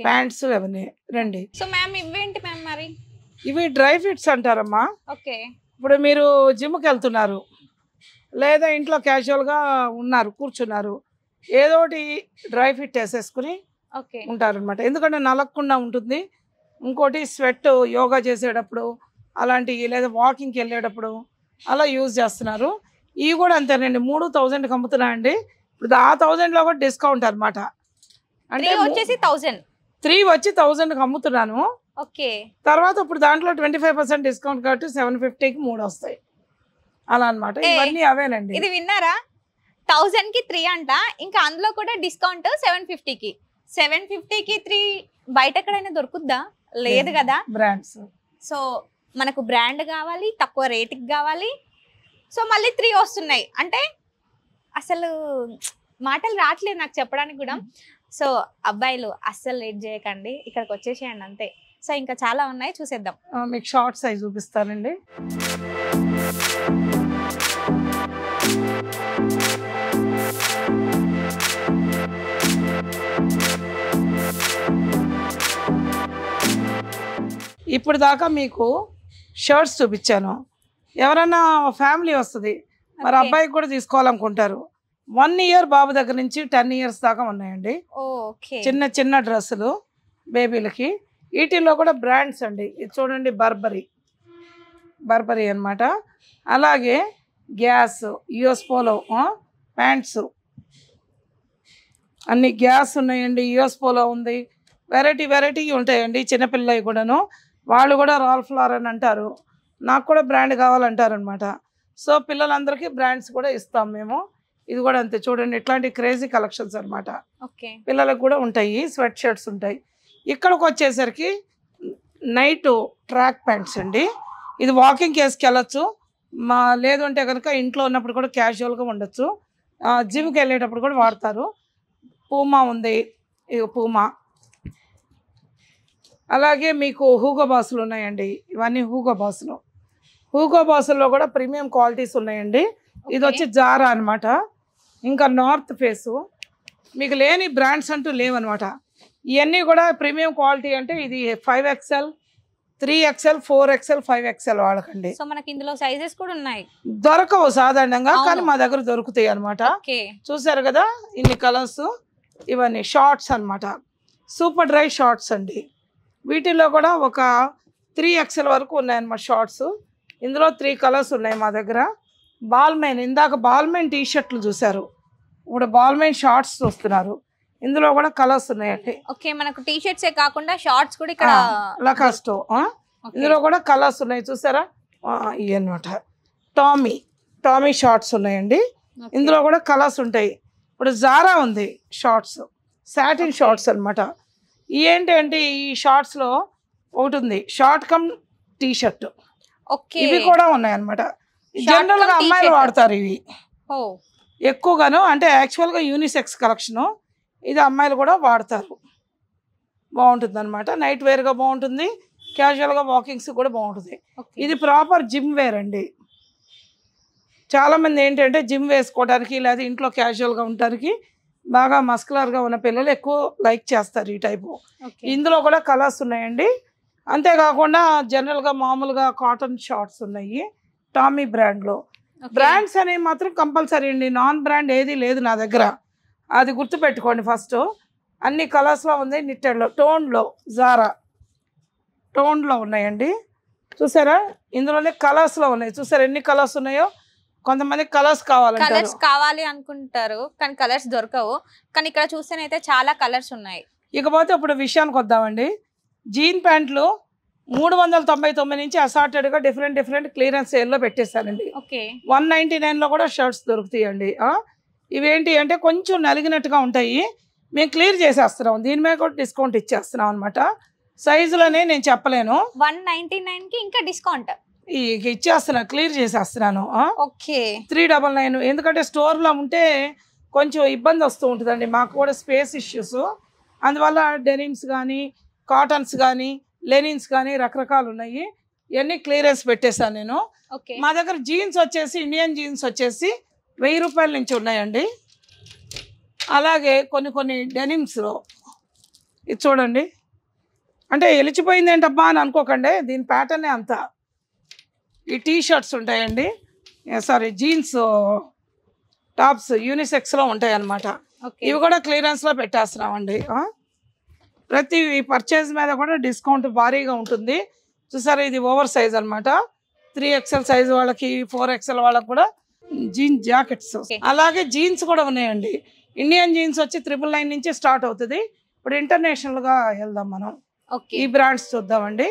S2: ప్యాంట్స్ అవన్నీ రండి.
S1: సో మ్యామ్ ఇవేంటి మ్యామ్ మరి?
S2: ఇవి డ్రై ఫిట్స్ అంటారమ్మా. ఇప్పుడు మీరు జిమ్కి వెళ్తున్నారు, లేదా ఇంట్లో క్యాజువల్గా ఉన్నారు, కూర్చున్నారు, ఏదోటి డ్రై ఫిట్ వేసేసుకుని ఉంటారనమాట. ఎందుకంటే నలగకుండా ఉంటుంది. ఇంకోటి స్వెట్ యోగా చేసేటప్పుడు అలాంటివి, లేదా వాకింగ్కి వెళ్ళేటప్పుడు అలా యూజ్ చేస్తున్నారు. ఇవి కూడా అంతేనండి, 3,000కి అమ్ముతున్నాయండి. ఇప్పుడు ఆ 1000లో కూడా డిస్కౌంట్ అనమాట. అంటే 3 వచ్చి 1000కి అమ్ముతున్నాను. తర్వాత ఇప్పుడు దాంట్లో 25% డిస్కౌంట్ కాబట్టి 750కి 3 వస్తాయి అలా అనమాట. ఇవన్నీ అవేనండి.
S1: ఇది విన్నారా? 1000కి 3 అంట, ఇంకా అందులో కూడా డిస్కౌంట్ 750కి. 750కి 3 బయట ఎక్కడైనా దొరుకుద్దా? లేదు కదా.
S2: బ్రాండ్స్.
S1: సో మనకు బ్రాండ్ కావాలి, తక్కువ రేటుకి కావాలి. సో మళ్ళీ 3 వస్తున్నాయి అంటే అసలు మాటలు రావట్లేదు నాకు చెప్పడానికి కూడా. సో అబ్బాయిలు అస్సలు లేట్ చేయకండి, ఇక్కడికి వచ్చేసేయండి అంతే. సో ఇంకా చాలా ఉన్నాయి, చూసేద్దాం.
S2: మీకు షార్ట్ సైజ్ చూపిస్తానండి. ఇప్పుడు దాకా మీకు షర్ట్స్ చూపించాను. ఎవరైనా ఫ్యామిలీ వస్తుంది, మరి అబ్బాయికి కూడా తీసుకోవాలనుకుంటారు. 1 ఇయర్ బాబు దగ్గర నుంచి 10 ఇయర్స్ దాకా ఉన్నాయండి. చిన్న డ్రెస్సులు బేబీలకి. వీటిల్లో కూడా బ్రాండ్స్ అండి. ఇది చూడండి, బర్బరీ అనమాట. అలాగే గ్యాస్, యుఎస్ పోలో ప్యాంట్స్ అన్ని గ్యాస్ ఉన్నాయండి. యుఎస్ పోలో ఉంది. వెరైటీ ఉంటాయండి. చిన్నపిల్లలు కూడాను, వాళ్ళు కూడా రాల్ఫ్ లారెన్ అంటారు, నాకు కూడా బ్రాండ్ కావాలంటారు అనమాట. సో పిల్లలందరికీ బ్రాండ్స్ కూడా ఇస్తాం మేము. ఇది కూడా అంతే చూడండి, ఇట్లాంటి క్రేజీ కలెక్షన్స్ అనమాట. పిల్లలకు కూడా ఉంటాయి, స్వెట్ షర్ట్స్ ఉంటాయి. ఇక్కడికి వచ్చేసరికి నైట్ ట్రాక్ ప్యాంట్స్ అండి. ఇది వాకింగ్ వేసుకెళ్ళచ్చు, లేదు అంటే కనుక ఇంట్లో ఉన్నప్పుడు కూడా క్యాజువల్గా ఉండొచ్చు. జిమ్కి వెళ్ళేటప్పుడు కూడా వాడతారు. పూమా ఉంది, ఇది పూమా. అలాగే మీకు హూగో బాసులు ఉన్నాయండి. ఇవన్నీ హూగో బాసుల్లో కూడా ప్రీమియం క్వాలిటీస్ ఉన్నాయండి. ఇది వచ్చి జారా అనమాట. ఇంకా నార్త్ ఫేసు, మీకు లేని బ్రాండ్స్ అంటూ లేవన్నమాట. ఇవన్నీ కూడా ప్రీమియం క్వాలిటీ. అంటే ఇది 5XL, 3XL, 4XL, 5XL వాళ్ళకండి.
S1: So మనకి ఇందులో సైజెస్ కూడా ఉన్నాయి.
S2: దొరకవు సాధారణంగా, కానీ మా దగ్గర దొరుకుతాయి అనమాట. చూసారు కదా ఇన్ని కలర్స్. ఇవన్నీ షార్ట్స్ అనమాట, సూపర్ డ్రై షార్ట్స్ అండి. వీటిల్లో కూడా ఒక 3XL వరకు ఉన్నాయన్నమాట షార్ట్స్. ఇందులో 3 కలర్స్ ఉన్నాయి మా దగ్గర. బాల్మెన్, ఇందాక బాల్మెన్ టీషర్ట్లు చూసారు, ఇప్పుడు బాల్మెన్ షార్ట్స్ చూస్తున్నారు. ఇందులో కూడా కలర్స్ ఉన్నాయండి.
S1: మనకు టీషర్ట్సే కాకుండా షార్ట్స్ కూడా ఇక్కడ
S2: లకాస్టో. ఇందులో కూడా కలర్స్ ఉన్నాయి చూసారా, ఇవి అనమాట. టామీ షార్ట్స్ ఉన్నాయండి. ఇందులో కూడా కలర్స్ ఉంటాయి. ఇప్పుడు జారా ఉంది షార్ట్స్, సాటిన్ షార్ట్స్ అనమాట. ఏంటి అంటే ఈ షార్ట్స్ లో ఒకటి ఉంది షార్ట్ కమ్ టీషర్ట్. ఇవి కూడా ఉన్నాయి అనమాట. జనరల్ గా అమ్మాయిలు వాడతారు ఇవి ఎక్కువగాను. అంటే యాక్చువల్ గా యూనిసెక్స్ కలెక్షన్. ఇది అమ్మాయిలు కూడా వాడతారు, బాగుంటుంది అనమాట. నైట్ వేర్ గా బాగుంటుంది, క్యాజువల్ గా వాకింగ్స్ కూడా బాగుంటుంది. ఇది ప్రాపర్ జిమ్ వేర్ అండి. చాలా మంది ఏంటంటే జిమ్ వేసుకోవడానికి లేదా ఇంట్లో క్యాజువల్ గా ఉండడానికి బాగా మస్కులర్ గా ఉన్న పిల్లలు ఎక్కువ లైక్ చేస్తారు ఈ టైపు. ఇందులో కూడా కలర్స్ ఉన్నాయండి. అంతేకాకుండా జనరల్ గా మామూలుగా కాటన్ షార్ట్స్ ఉన్నాయి టామీ బ్రాండ్ లో. బ్రాండ్స్ అనేవి మాత్రం కంపల్సరీ అండి, నాన్ బ్రాండ్ ఏది లేదు నా దగ్గర, అది గుర్తుపెట్టుకోండి ఫస్ట్. అన్ని కలర్స్ లో ఉంది. నిట్టెడ్లో, టోన్ లో, జారా టోన్ లో ఉన్నాయండి. చూసారా, ఇందులోనే కలర్స్ లో ఉన్నాయి. చూసారా ఎన్ని కలర్స్ ఉన్నాయో. కొంతమంది కలర్స్
S1: కావాలి అనుకుంటారు కానీ కలర్స్ దొరకవు. కానీ ఇక్కడ చూస్తేనైతే చాలా కలర్స్ ఉన్నాయి.
S2: ఇకపోతే ఇప్పుడు విషయానికి వద్దామండి. జీన్ ప్యాంట్లు 399 నుంచి అసార్టెడ్గా డిఫరెంట్ క్లియరెన్స్ సేల్లో పెట్టేశానండి. 199లో కూడా షర్ట్స్ దొరుకుతాయండి. ఇవేంటి అంటే కొంచెం నలిగినట్టుగా ఉంటాయి, మేము క్లియర్ చేసేస్తున్నాం. దీని మీద కూడా డిస్కౌంట్ ఇచ్చేస్తున్నాం అనమాట. సైజులనే నేను చెప్పలేను.
S1: 199కి ఇంకా డిస్కౌంట్
S2: ఇచ్చేస్తున్నా, క్లియర్ చేసేస్తున్నాను. 399. ఎందుకంటే స్టోర్లో ఉంటే కొంచెం ఇబ్బంది వస్తూ ఉంటుందండి, మాకు కూడా స్పేస్ ఇష్యూస్. అందువల్ల డెనిమ్స్ కానీ, కాటన్స్ కానీ, లెనిన్స్ కానీ రకరకాలు ఉన్నాయి. ఇవన్నీ క్లియరెన్స్ పెట్టేశాను నేను. మా దగ్గర జీన్స్ వచ్చేసి ఇండియన్ జీన్స్ వచ్చేసి 1000 రూపాయల నుంచి ఉన్నాయండి. అలాగే కొన్ని డెనిమ్స్లో ఇది చూడండి, అంటే ఎలిచిపోయింది ఏంటబ్బా అని అనుకోకండి, దీని ప్యాటర్నే అంతా. ఈ టీ షర్ట్స్ ఉంటాయండి, సారీ జీన్స్ టాప్స్ యూనిసెక్స్లో ఉంటాయి అన్నమాట. ఇవి కూడా క్లియరెన్స్లో పెట్టేస్తున్నామండి. ప్రతి పర్చేజ్ మీద కూడా డిస్కౌంట్ భారీగా ఉంటుంది. చూసారా, ఇది ఓవర్ సైజ్ అనమాట. 3XL సైజ్ వాళ్ళకి, 4XL వాళ్ళకి కూడా జీన్స్ జాకెట్స్. అలాగే జీన్స్ కూడా ఉన్నాయండి. ఇండియన్ జీన్స్ వచ్చి 999 నుంచి స్టార్ట్ అవుతుంది. ఇప్పుడు ఇంటర్నేషనల్గా వెళ్దాం మనం. ఈ బ్రాండ్స్ చూద్దామండి.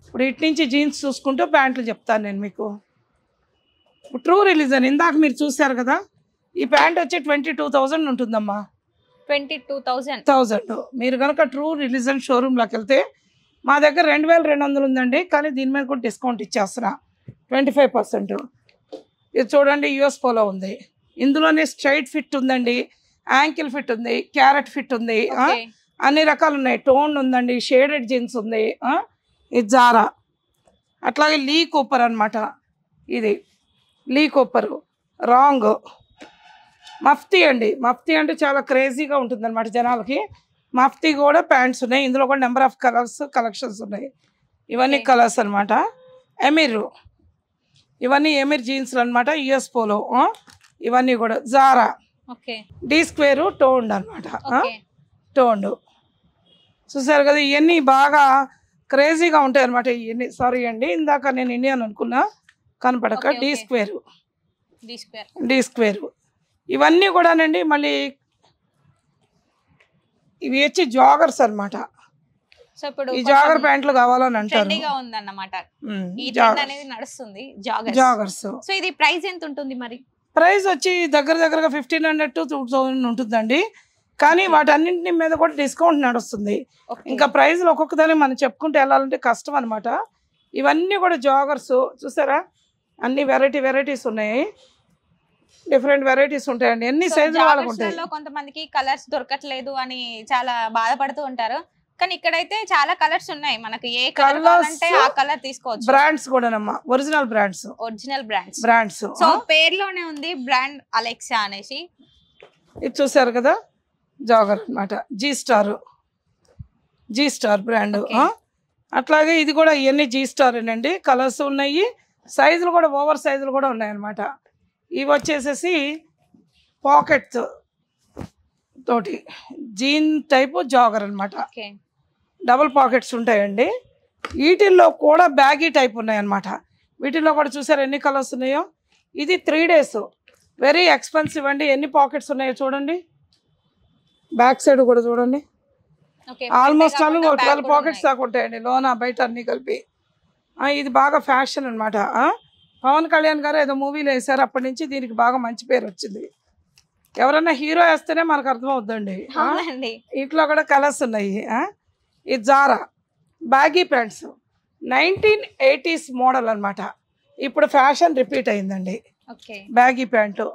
S2: ఇప్పుడు ఇటు నుంచి జీన్స్ చూసుకుంటూ ప్యాంట్లు చెప్తాను నేను మీకు. ట్రూ రిలీజన్ ఇందాక మీరు చూసారు కదా, ఈ ప్యాంట్ వచ్చి 22,000 ఉంటుందమ్మా.
S1: 22,000.
S2: మీరు కనుక ట్రూ రిలీజన్ షోరూమ్లోకి వెళ్తే మా దగ్గర 2200 ఉందండి, కానీ దీని మీద కూడా డిస్కౌంట్ ఇచ్చేస్తున్నా 25%. ఇది చూడండి, యూఎస్ పోలో ఉంది. ఇందులోనే స్ట్రైట్ ఫిట్ ఉందండి, యాంకిల్ ఫిట్ ఉంది, క్యారెట్ ఫిట్ ఉంది, అన్ని రకాలు ఉన్నాయి. టోన్ ఉందండి, షేడెడ్ జీన్స్ ఉంది. ఇది జారా. అట్లాగే లీ కూపర్ అనమాట. ఇది లీ కూపర్ రాంగ్. మఫ్తీ అండి, మఫ్తీ అంటే చాలా క్రేజీగా ఉంటుంది అనమాట జనాలకి. మఫ్తీ కూడా ప్యాంట్స్ ఉన్నాయి, ఇందులో కూడా నెంబర్ ఆఫ్ కలర్స్ కలెక్షన్స్ ఉన్నాయి. ఇవన్నీ కలర్స్ అనమాట. ఎమిర్, ఇవన్నీ ఎమిర్ జీన్స్లు అనమాట, యుఎస్ పోలో. ఇవన్నీ కూడా జారా, డి స్క్వేర్ టోండ్ అనమాట. టోండ్ చూసారు కదా, ఇవన్నీ బాగా క్రేజీగా ఉంటాయి అనమాట. ఇవన్నీ సారీ అండి, ఇందాక నేను ఇండియన్ అనుకున్నా కనపడక. డి స్క్వేర్ ఇవన్నీ కూడానండి. మళ్ళీ ఇవి వచ్చి జాగర్స్ అనమాట. ఈ జాగర్ ప్యాంట్లు కావాలని అంటారు. జాగర్స్.
S1: సో ఇది ప్రైస్ ఎంత ఉంటుంది మరి?
S2: ప్రైస్ వచ్చి దగ్గరగా 1500 to 2000 ఉంటుందండి. కానీ వాటన్నింటి మీద కూడా డిస్కౌంట్ నడుస్తుంది. ఇంకా ప్రైజ్లు ఒక్కొక్క దాన్ని మనం చెప్పుకుంటూ వెళ్ళాలంటే కష్టం అనమాట. ఇవన్నీ కూడా జాగర్స్ చూసారా, అన్ని వెరైటీస్ ఉన్నాయి, డిఫరెంట్ వెరైటీస్ ఉంటాయండి. ఎన్ని సైజులు వాళ్ళకు ఉంటాయి.
S1: కొంతమందికి కలర్స్ దొరకట్లేదు అని చాలా బాధపడుతూ ఉంటారు, కానీ ఇక్కడైతే చాలా కలర్స్ ఉన్నాయి. మనకి ఏ కలర్ అంటే ఆ కలర్ తీసుకోవచ్చు.
S2: బ్రాండ్స్ కూడానమ్మా, ఒరిజినల్ బ్రాండ్స్.
S1: సో పేర్లోనే ఉంది బ్రాండ్ అలెక్సా అనేసి.
S2: ఇది చూసారు కదా, జాగర్ అనమాట. G star brand. అట్లాగే ఇది కూడా ఇవన్నీ జీ స్టార్ అండి. కలర్స్ ఉన్నాయి, సైజులు కూడా ఓవర్ సైజులు కూడా ఉన్నాయన్నమాట. ఇవి వచ్చేసేసి పాకెట్స్ తోటి జీన్ టైపు జాగర్ అనమాట. డబుల్ పాకెట్స్ ఉంటాయండి. వీటిల్లో కూడా బ్యాగీ టైప్ ఉన్నాయన్నమాట. వీటిల్లో కూడా చూసారు ఎన్ని కలర్స్ ఉన్నాయో. ఇది 3 days, వెరీ ఎక్స్పెన్సివ్ అండి. ఎన్ని పాకెట్స్ ఉన్నాయో చూడండి, బ్యాక్ సైడ్ కూడా చూడండి. ఆల్మోస్ట్ 12 పాకెట్స్ దాకా ఉంటాయండి, లోన బయట అన్ని కలిపి. ఇది బాగా ఫ్యాషన్ అనమాట. పవన్ కళ్యాణ్ గారు ఏదో మూవీలో వేసారు, అప్పటి నుంచి దీనికి బాగా మంచి పేరు వచ్చింది. ఎవరన్నా హీరో వేస్తేనే మనకు అర్థం అవుద్దండి. ఇంట్లో కూడా కలర్స్ ఉన్నాయి. ఇది Zara baggy pants, 1980s model అనమాట. ఇప్పుడు ఫ్యాషన్ రిపీట్ అయిందండి బ్యాగీ ప్యాంటు.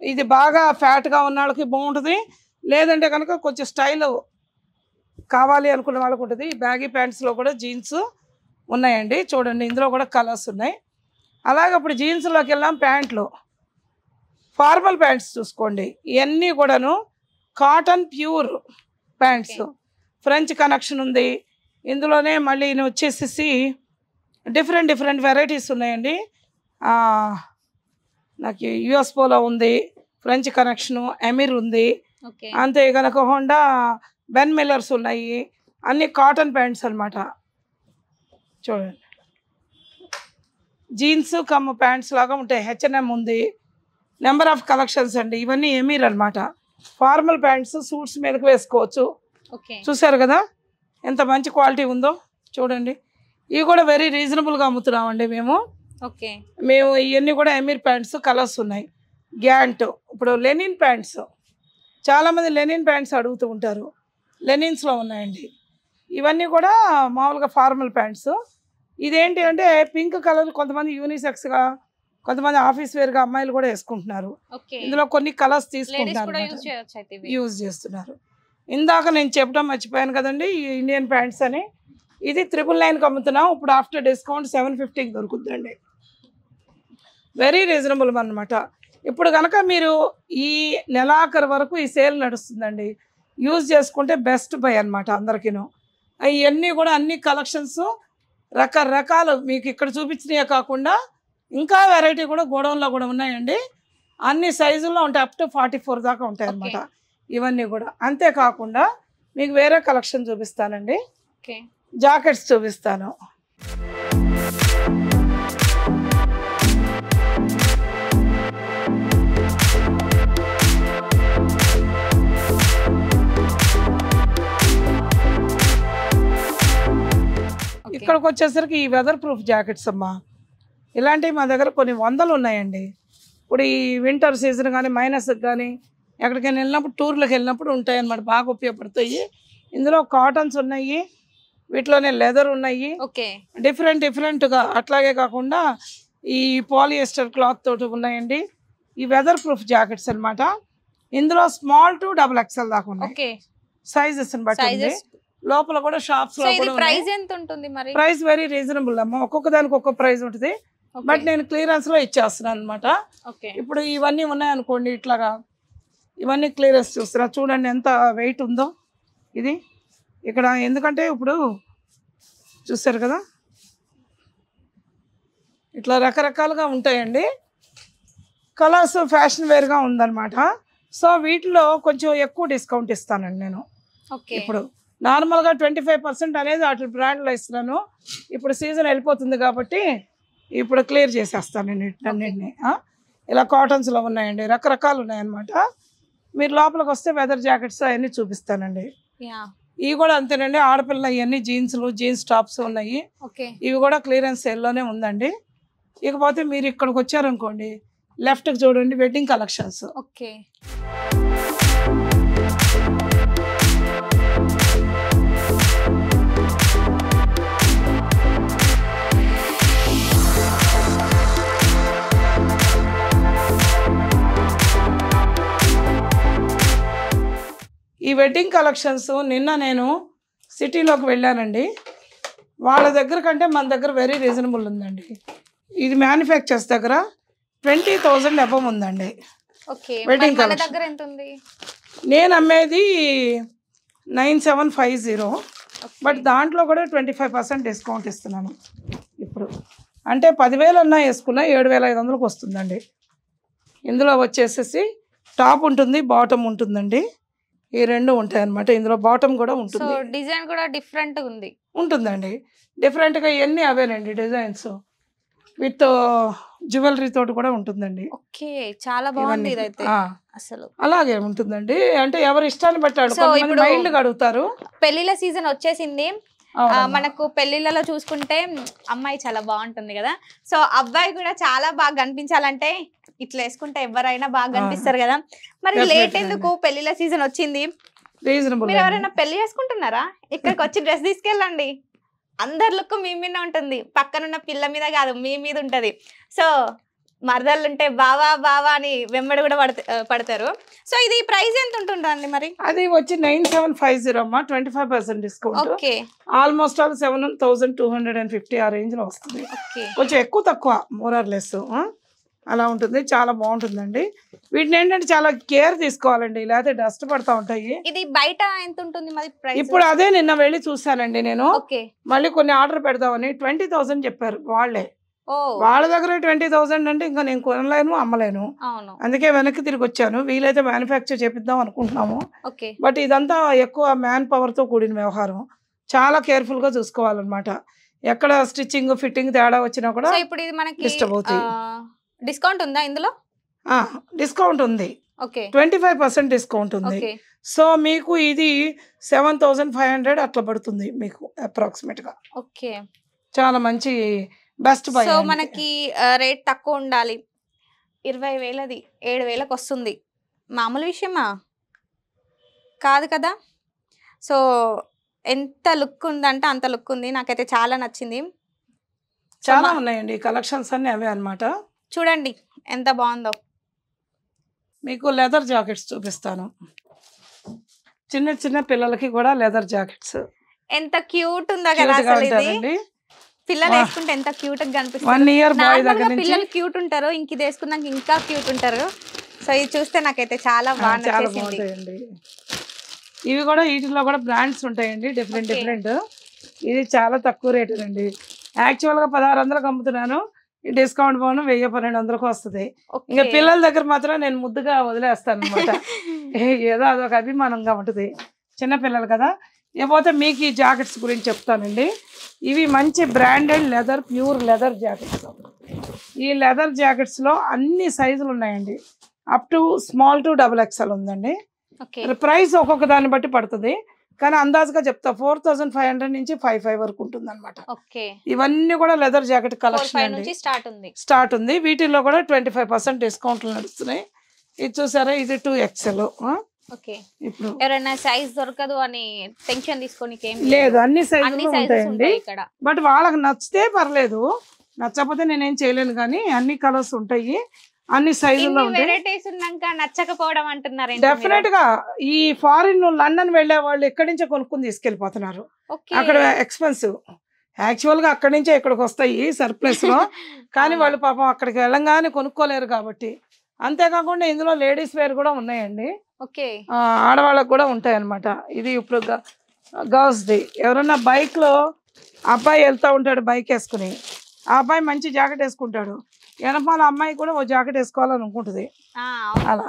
S2: ఇది బాగా ఫ్యాట్గా ఉన్న వాళ్ళకి బాగుంటుంది, లేదంటే కనుక కొంచెం స్టైల్ కావాలి అనుకున్న వాళ్ళకి ఉంటుంది. బ్యాగీ ప్యాంట్స్లో కూడా జీన్స్ ఉన్నాయండి చూడండి, ఇందులో కూడా కలర్స్ ఉన్నాయి. అలాగే ఇప్పుడు జీన్స్లోకి వెళ్ళాం. ప్యాంట్లు, ఫార్మల్ ప్యాంట్స్ చూసుకోండి. ఇవన్నీ కూడాను cotton pure pants, French connection ఉంది. ఇందులోనే మళ్ళీ వచ్చేసేసి డిఫరెంట్ వెరైటీస్ ఉన్నాయండి. నాకు యుఎస్ పోలో ఉంది, ఫ్రెంచ్ కనెక్షను, ఎమిర్ ఉంది, అంతే కనుక హోండా బెన్ మిల్లర్స్ ఉన్నాయి. అన్ని కాటన్ ప్యాంట్స్ అన్నమాట. చూడండి, జీన్స్ కమ్ ప్యాంట్స్ లాగా ఉంటాయి. H&M ఉంది, నెంబర్ ఆఫ్ కలెక్షన్స్ అండి. ఇవన్నీ ఎమీర్ అన్నమాట. ఫార్మల్ ప్యాంట్స్ సూట్స్ మీదకి వేసుకోవచ్చు. చూసారు కదా ఎంత మంచి క్వాలిటీ ఉందో చూడండి. ఇవి కూడా వెరీ రీజనబుల్గా అమ్ముతున్నామండి మేము. ఇవన్నీ కూడా ఎమీర్ ప్యాంట్స్ కలర్స్ ఉన్నాయి. గ్యాంట్, ఇప్పుడు లెనిన్ ప్యాంట్స్, చాలామంది లెనిన్ ప్యాంట్స్ అడుగుతూ ఉంటారు. లెనిన్స్లో ఉన్నాయండి. ఇవన్నీ కూడా మామూలుగా ఫార్మల్ ప్యాంట్స్. ఇదేంటి అంటే పింక్ కలర్, కొంతమంది యూనిసెక్స్గా, కొంతమంది ఆఫీస్ వేర్గా అమ్మాయిలు కూడా వేసుకుంటున్నారు. ఇందులో కొన్ని కలర్స్ తీసుకుంటున్నారు, యూజ్ చేస్తున్నారు. ఇందాక నేను చెప్పడం మర్చిపోయాను కదండి, ఈ ఇండియన్ ప్యాంట్స్ అని. ఇది 999కి అమ్ముతున్నాం. ఇప్పుడు ఆఫ్టర్ డిస్కౌంట్ 750కి దొరుకుతుందండి. వెరీ రీజనబుల్ అన్నమాట. ఇప్పుడు కనుక మీరు ఈ నెలాఖరు వరకు ఈ సేల్ నడుస్తుందండి. యూజ్ చేసుకుంటే బెస్ట్ బై అన్నమాట అందరికీను. ఇవన్నీ కూడా అన్ని కలెక్షన్స్ రకరకాలు మీకు ఇక్కడ చూపించినవే కాకుండా ఇంకా వెరైటీ కూడా గోడౌన్లో కూడా ఉన్నాయండి. అన్ని సైజుల్లో ఉంటాయి, అప్ టు 44 దాకా ఉంటాయి అన్నమాట ఇవన్నీ కూడా. అంతేకాకుండా మీకు వేరే కలెక్షన్ చూపిస్తానండి. జాకెట్స్ చూపిస్తాను. ఇక్కడికి వచ్చేసరికి ఈ వెదర్ ప్రూఫ్ జాకెట్స్ అమ్మా. ఇలాంటివి మా దగ్గర కొన్ని వందలు ఉన్నాయండి. ఇప్పుడు ఈ వింటర్ సీజన్ కానీ మైనస్కి కానీ ఎక్కడికైనా వెళ్ళినప్పుడు, టూర్లకు వెళ్ళినప్పుడు ఉంటాయి అన్నమాట. బాగా ఉపయోగపడతాయి. ఇందులో కాటన్స్ ఉన్నాయి, వీటిలోనే లెదర్ ఉన్నాయి, డిఫరెంట్గా. అట్లాగే కాకుండా ఈ పాలియస్టర్ క్లాత్ తోటి ఉన్నాయండి. ఈ వెదర్ ప్రూఫ్ జాకెట్స్ అన్నమాట. ఇందులో స్మాల్ టు XXL దాకా ఉన్నాయి. సైజెస్ బట్టి లోపల కూడా షాప్స్ లో ప్రైస్ వెరీ రీజనబుల్ అమ్మా. ఒక్కొక్క దానికి ఒక్కొక్క ప్రైస్ ఉంటుంది. బట్ నేను క్లియరెన్స్ లో ఇచ్చేస్తున్నాను అనమాట. ఇప్పుడు ఇవన్నీ ఉన్నాయనుకోండి, ఇట్లాగా ఇవన్నీ క్లియరెన్స్ చూస్తున్నా. చూడండి ఎంత వెయిట్ ఉందో ఇది ఇక్కడ. ఎందుకంటే ఇప్పుడు చూస్తారు కదా, ఇట్లా రకరకాలుగా ఉంటాయండి. కలర్స్ ఫ్యాషన్ వేర్గా ఉందన్నమాట. సో వీటిలో కొంచెం ఎక్కువ డిస్కౌంట్ ఇస్తానండి నేను. ఇప్పుడు నార్మల్గా 25% అనేది అటు బ్రాండ్లో ఇస్తున్నాను. ఇప్పుడు సీజన్ వెళ్ళిపోతుంది కాబట్టి ఇప్పుడు క్లియర్ చేసేస్తాను నేను అన్నింటినీ. ఇలా కాటన్స్లో ఉన్నాయండి, రకరకాలు ఉన్నాయన్నమాట. మీరు లోపలికి వస్తే వెదర్ జాకెట్స్ అవన్నీ చూపిస్తానండి. ఇవి కూడా అంతేనండి. ఆడపిల్ల ఇవన్నీ జీన్స్ టాప్స్ ఉన్నాయి. ఇవి కూడా క్లియరెన్స్ సేల్లోనే ఉందండి. ఇకపోతే మీరు ఇక్కడికి వచ్చారనుకోండి, లెఫ్ట్కి చూడండి, వెడ్డింగ్ కలెక్షన్స్. ఈ వెడ్డింగ్ కలెక్షన్స్ నిన్న నేను సిటీలోకి వెళ్ళానండి. వాళ్ళ దగ్గర కంటే మన దగ్గర వెరీ రీజనబుల్ ఉందండి. ఇది మ్యానుఫ్యాక్చర్స్ దగ్గర 20,000 అబవ్ ఉందండి వెడ్డింగ్ కలెక్షన్. నేను అమ్మేది 9750. బట్ దాంట్లో కూడా 25% డిస్కౌంట్ ఇస్తున్నాను ఇప్పుడు. అంటే 10,000 అన్నా వేసుకున్నా 7,500కి వస్తుందండి. ఇందులో వచ్చేసేసి టాప్ ఉంటుంది, బాటమ్ ఉంటుందండి. ఈ రెండు ఉంటాయి అన్నమాట. ఇందులో బాటమ్ కూడా ఉంటుంది.
S1: డిజైన్ కూడా డిఫరెంట్
S2: ఉంటుందండి. డిఫరెంట్గా ఇవన్నీ అవేనండి డిజైన్స్. విత్ జ్యువెలరీ తోటి కూడా ఉంటుందండి.
S1: చాలా బాగుంది ఇదైతే. అసలు
S2: అలాగే ఉంటుందండి. అంటే ఎవరి ఇష్టాన్ని బట్టి మైల్డ్గా అడుగుతారు.
S1: పెళ్లిళ్ళ సీజన్ వచ్చేసింది మనకు. పెళ్లిళ్ళలో చూసుకుంటే అమ్మాయి చాలా బాగుంటుంది కదా. సో అబ్బాయి కూడా చాలా బాగా కనిపించాలంటే ఇట్లా వేసుకుంటే ఎవరైనా బాగా కనిపిస్తారు కదా. మరి లేట్ ఎందుకు? పెళ్లిళ్ళ సీజన్ వచ్చింది. మీరు ఎవరైనా పెళ్లి చేసుకుంటున్నారా? ఇక్కడికి వచ్చి డ్రెస్ తీసుకెళ్ళండి. అందరి లుక్ మీ మీద ఉంటుంది, పక్కనున్న పిల్ల మీద కాదు, మీ మీద ఉంటది. సో మరదళ్ళు ఉంటే బావా బావా అని వెంబడి కూడా పడతారు. సో ఇది ప్రైస్ ఎంత ఉంటుందండి మరి?
S2: అది వచ్చి 9750 అమ్మా. 25% డిస్కౌంట్. ఆల్మోస్ట్ ఆల్ 7250 ఆ రేంజ్ లో వస్తుంది. కొంచెం ఎక్కువ తక్కువ, మోర్ ఆర్ లెస్ అలా ఉంటుంది. చాలా బాగుంటుందండి. వీటిని ఏంటంటే చాలా కేర్ తీసుకోవాలండి, లేకపోతే డస్ట్ పడతా ఉంటాయి.
S1: ఇది బయట ఎంత ఉంటుంది మరి ప్రైస్?
S2: ఇప్పుడు అదే నిన్న వెళ్ళి చూసానండి నేను. మళ్ళీ కొన్ని ఆర్డర్ పెడదామని 20,000 చెప్పారు వాళ్ళే. వాళ్ళ దగ్గర 20,000 అంటే ఇంకా నేను కొనలేను, అమ్మలేను. అందుకే వెనక్కి తిరిగి వచ్చాను. వీలైతే మ్యానుఫ్యాక్చర్ చేపిద్దాం అనుకుంటున్నాము. బట్ ఇదంతా ఎక్కువ మ్యాన్ పవర్ తో కూడిన వ్యవహారం. చాలా కేర్ఫుల్గా చూసుకోవాలన్నమాట. ఎక్కడ స్టిచ్చింగ్ ఫిట్టింగ్ తేడా వచ్చినా కూడా
S1: సో ఇప్పుడు ఇది మనకి
S2: డిస్టర్బ్ అవుతాయి.
S1: డిస్కౌంట్ ఉందా ఇందులో?
S2: డిస్కౌంట్ ఉంది,
S1: ఓకే
S2: 25% డిస్కౌంట్ ఉంది.
S1: ఓకే
S2: సో మీకు ఇది 7,500 అట్లా పడుతుంది మీకు అప్రాక్సిమేట్గా.
S1: ఓకే
S2: చాలా మంచి బెస్ట్ బై.
S1: సో మనకి రేట్ తక్కువ ఉండాలి, 20,000ది 7,000కి వస్తుంది, మామూలు విషయమా కాదు కదా. సో ఎంత లుక్ ఉందంటే అంత లుక్ ఉంది, నాకైతే చాలా నచ్చింది.
S2: చాలా ఉన్నాయండి కలెక్షన్స్ అన్నీ అవే అన్నమాట.
S1: చూడండి ఎంత బాగుందో.
S2: మీకు లెదర్ జాకెట్స్ చూపిస్తాను, చిన్న చిన్న పిల్లలకి కూడా లెదర్ జాకెట్స్
S1: ఎంత క్యూట్ ఉందో కదా అసలు. ఇది
S2: ఉంటాయండి,
S1: పిల్లలు వేసుకుంటే ఎంత క్యూట్ గా కనిపిస్తుంది.
S2: 1 year బాయ్ దగ్గర
S1: నార్మల్గా
S2: నుంచి
S1: పిల్లలు క్యూట్ ఉంటారు, ఇంక ఇది వేసుకున్నాక ఇంకా క్యూట్ ఉంటారు. సో ఇది చూస్తే నాకైతే చాలా బాగా
S2: చాలా
S1: నచ్చేసింది.
S2: బాగుంటాయండి. ఇవి కూడా వీటిలో కూడా బ్రాండ్స్ ఉంటాయండి, డిఫరెంట్ డిఫరెంట్. ఇది చాలా తక్కువ రేటు అండి, యాక్చువల్గా 1600కి అమ్ముతున్నాను, ఈ డిస్కౌంట్ పోను 1000-1200కి వస్తుంది. ఇంకా పిల్లల దగ్గర మాత్రం నేను ముద్దుగా వదిలేస్తాను అనమాట. ఏదో అదొక అభిమానంగా ఉంటుంది, చిన్నపిల్లలు కదా. ఇకపోతే మీకు ఈ జాకెట్స్ గురించి చెప్తానండి. ఇవి మంచి branded leather, pure leather jackets. ఈ లెదర్ జాకెట్స్లో అన్ని సైజులు ఉన్నాయండి, up to small to XXL ఉందండి. ప్రైస్ ఒక్కొక్క దాన్ని బట్టి పడుతుంది, కానీ అందాజుగా చెప్తా 4,500 నుంచి 5,500 వరకు ఉంటుంది అనమాట. ఇవన్నీ కూడా లెదర్ జాకెట్ కలెక్షన్ అండి, స్టార్ట్ ఉంది. వీటిల్లో కూడా 25% డిస్కౌంట్లు నడుస్తున్నాయి. ఇది చూసారా, ఇది 2XL.
S1: ఇప్పుడు ఎవరైనా సైజ్ దొరకదు అని టెన్షన్ తీసుకొని
S2: లేదు, అన్ని సైజులు ఉంటాయండి. బట్ వాళ్ళకి నచ్చితే పర్లేదు, నచ్చకపోతే నేనేం చేయలేను, కానీ అన్ని కలర్స్ ఉంటాయి, అన్ని సైజుల్లో ఉంటాయి.
S1: నచ్చకపోవడం అంటున్నారు.
S2: డెఫినెట్ గా ఈ ఫారిన్ లండన్ వెళ్లే వాళ్ళు ఎక్కడి నుంచో కొనుక్కుని తీసుకెళ్లిపోతున్నారు, అక్కడ ఎక్స్పెన్సివ్. యాక్చువల్ గా అక్కడి నుంచే ఇక్కడికి వస్తాయి సర్ప్లస్ లో, కానీ వాళ్ళు పాపం అక్కడికి వెళ్ళంగానే కొనుక్కోలేరు కాబట్టి. అంతేకాకుండా ఇందులో లేడీస్ వేర్ కూడా ఉన్నాయండి, ఆడవాళ్ళకు కూడా ఉంటాయి అన్నమాట. ఇది ఇప్పుడు గర్ల్స్ ది. ఎవరన్నా బైక్ లో అబ్బాయి వెళ్తా ఉంటాడు బైక్ వేసుకుని, ఆ అబ్బాయి మంచి జాకెట్ వేసుకుంటాడు, వెనకాల అమ్మాయి కూడా ఓ జాకెట్ వేసుకోవాలని అనుకుంటుంది, అలా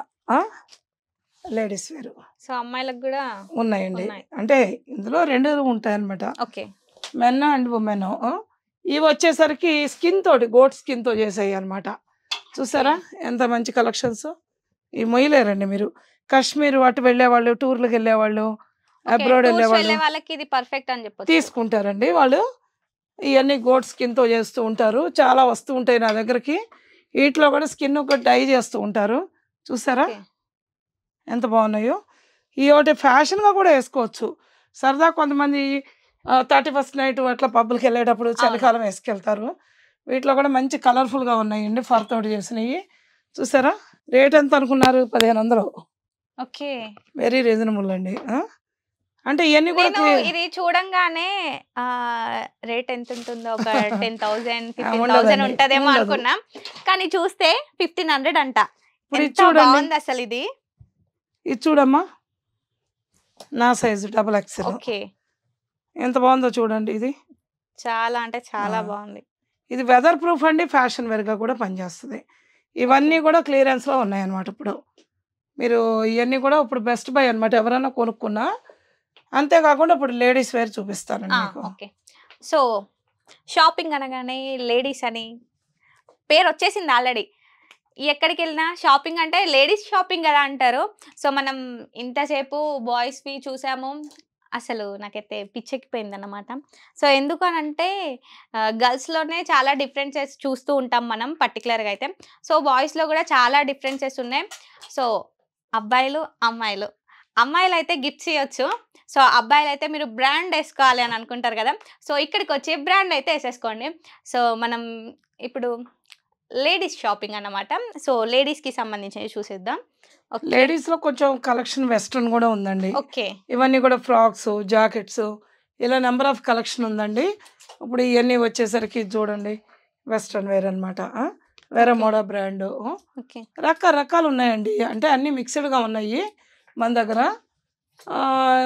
S2: లేడీస్ వేరు.
S1: సో అమ్మాయిలకు కూడా
S2: ఉన్నాయండి, అంటే ఇందులో 2 ఉంటాయి అనమాట, మెన్ అండ్ ఉమెన్. ఇవి వచ్చేసరికి స్కిన్ తోటి, గోట్ స్కిన్ తో చేసాయి అనమాట. చూసారా ఎంత మంచి కలెక్షన్స్. ఈ మొయ్యలేరండి మీరు, కాశ్మీర్ అటు వెళ్ళేవాళ్ళు, టూర్లకు వెళ్ళేవాళ్ళు, అబ్రాడ్ వెళ్ళేవాళ్ళు తీసుకుంటారండి. వాళ్ళు ఇవన్నీ గోట్ స్కిన్తో చేస్తూ ఉంటారు, చాలా వస్తూ ఉంటాయి నా దగ్గరికి. వీటిలో కూడా స్కిన్ ఒక డై చేస్తూ ఉంటారు. చూసారా ఎంత బాగున్నాయో. ఈ ఒకటి ఫ్యాషన్గా కూడా వేసుకోవచ్చు సరదా. కొంతమంది 31st నైట్ అట్లా పబ్బులకి వెళ్ళేటప్పుడు చలికాలం వేసుకెళ్తారు. వీటిలో కూడా మంచి కలర్ఫుల్గా ఉన్నాయండి, ఫర్ తోటి చేసినవి. చూసారా రేట్ ఎంత అనుకున్నారు? 1500. వెరీ రీజనబుల్ అండి. అంటే ఇవన్నీ కూడా
S1: ఇది చూడంగానే రేట్ ఎంత ఉంటుందో ఒక 10,000 15,000 ఉంటదేమో అనుకున్నాం, కానీ చూస్తే 1,500 అంట. బాగుంది అసలు. ఇది
S2: చూడమ్మా, నా సైజు XXL. ఎంత బాగుందో చూడండి. ఇది
S1: చాలా అంటే చాలా బాగుంది.
S2: ఇది వెదర్ ప్రూఫ్ అండి, ఫ్యాషన్ వేర్ గా కూడా పనిచేస్తుంది. ఇవన్నీ కూడా క్లియరెన్స్ లో ఉన్నాయన్నమాట. ఇప్పుడు మీరు ఇవన్నీ కూడా ఇప్పుడు బెస్ట్ బై అనమాట, ఎవరైనా కొనుక్కున్నా. అంతేకాకుండా ఇప్పుడు లేడీస్ వేర్ చూపిస్తానండి మీకు.
S1: సో షాపింగ్ అనగానే లేడీస్ అని పేరు వచ్చేసింది ఆల్రెడీ. ఎక్కడికి వెళ్ళినా షాపింగ్ అంటే లేడీస్ షాపింగ్ కదా అంటారు. సో మనం ఇంతసేపు బాయ్స్వి చూసాము, అసలు నాకైతే పిచ్చెక్కిపోయింది అన్నమాట. సో ఎందుకు అని అంటే గర్ల్స్లోనే చాలా డిఫరెన్సెస్ చూస్తూ ఉంటాం మనం పర్టికులర్గా అయితే. సో బాయ్స్లో కూడా చాలా డిఫరెన్సెస్ ఉన్నాయి. సో అబ్బాయిలు అమ్మాయిలు, అమ్మాయిలు అయితే గిఫ్ట్స్ ఇవ్వచ్చు. సో అబ్బాయిలు అయితే మీరు బ్రాండ్ వేసుకోవాలి అని అనుకుంటారు కదా. సో ఇక్కడికి వచ్చి బ్రాండ్ అయితే వేసేసుకోండి. సో మనం ఇప్పుడు లేడీస్ షాపింగ్ అన్నమాట. సో లేడీస్కి సంబంధించి చూసేద్దాం.
S2: లేడీస్ లో కొంచెం కలెక్షన్ వెస్ట్రన్ కూడా ఉందండి. ఇవన్నీ కూడా ఫ్రాక్స్, జాకెట్స్, ఇలా నెంబర్ ఆఫ్ కలెక్షన్ ఉందండి. ఇప్పుడు ఇవన్నీ వచ్చేసరికి చూడండి వెస్ట్రన్ వేర్ అనమాట. వేరే మోడా బ్రాండ్, రకరకాలు ఉన్నాయండి. అంటే అన్ని మిక్స్డ్గా ఉన్నాయి మన దగ్గర.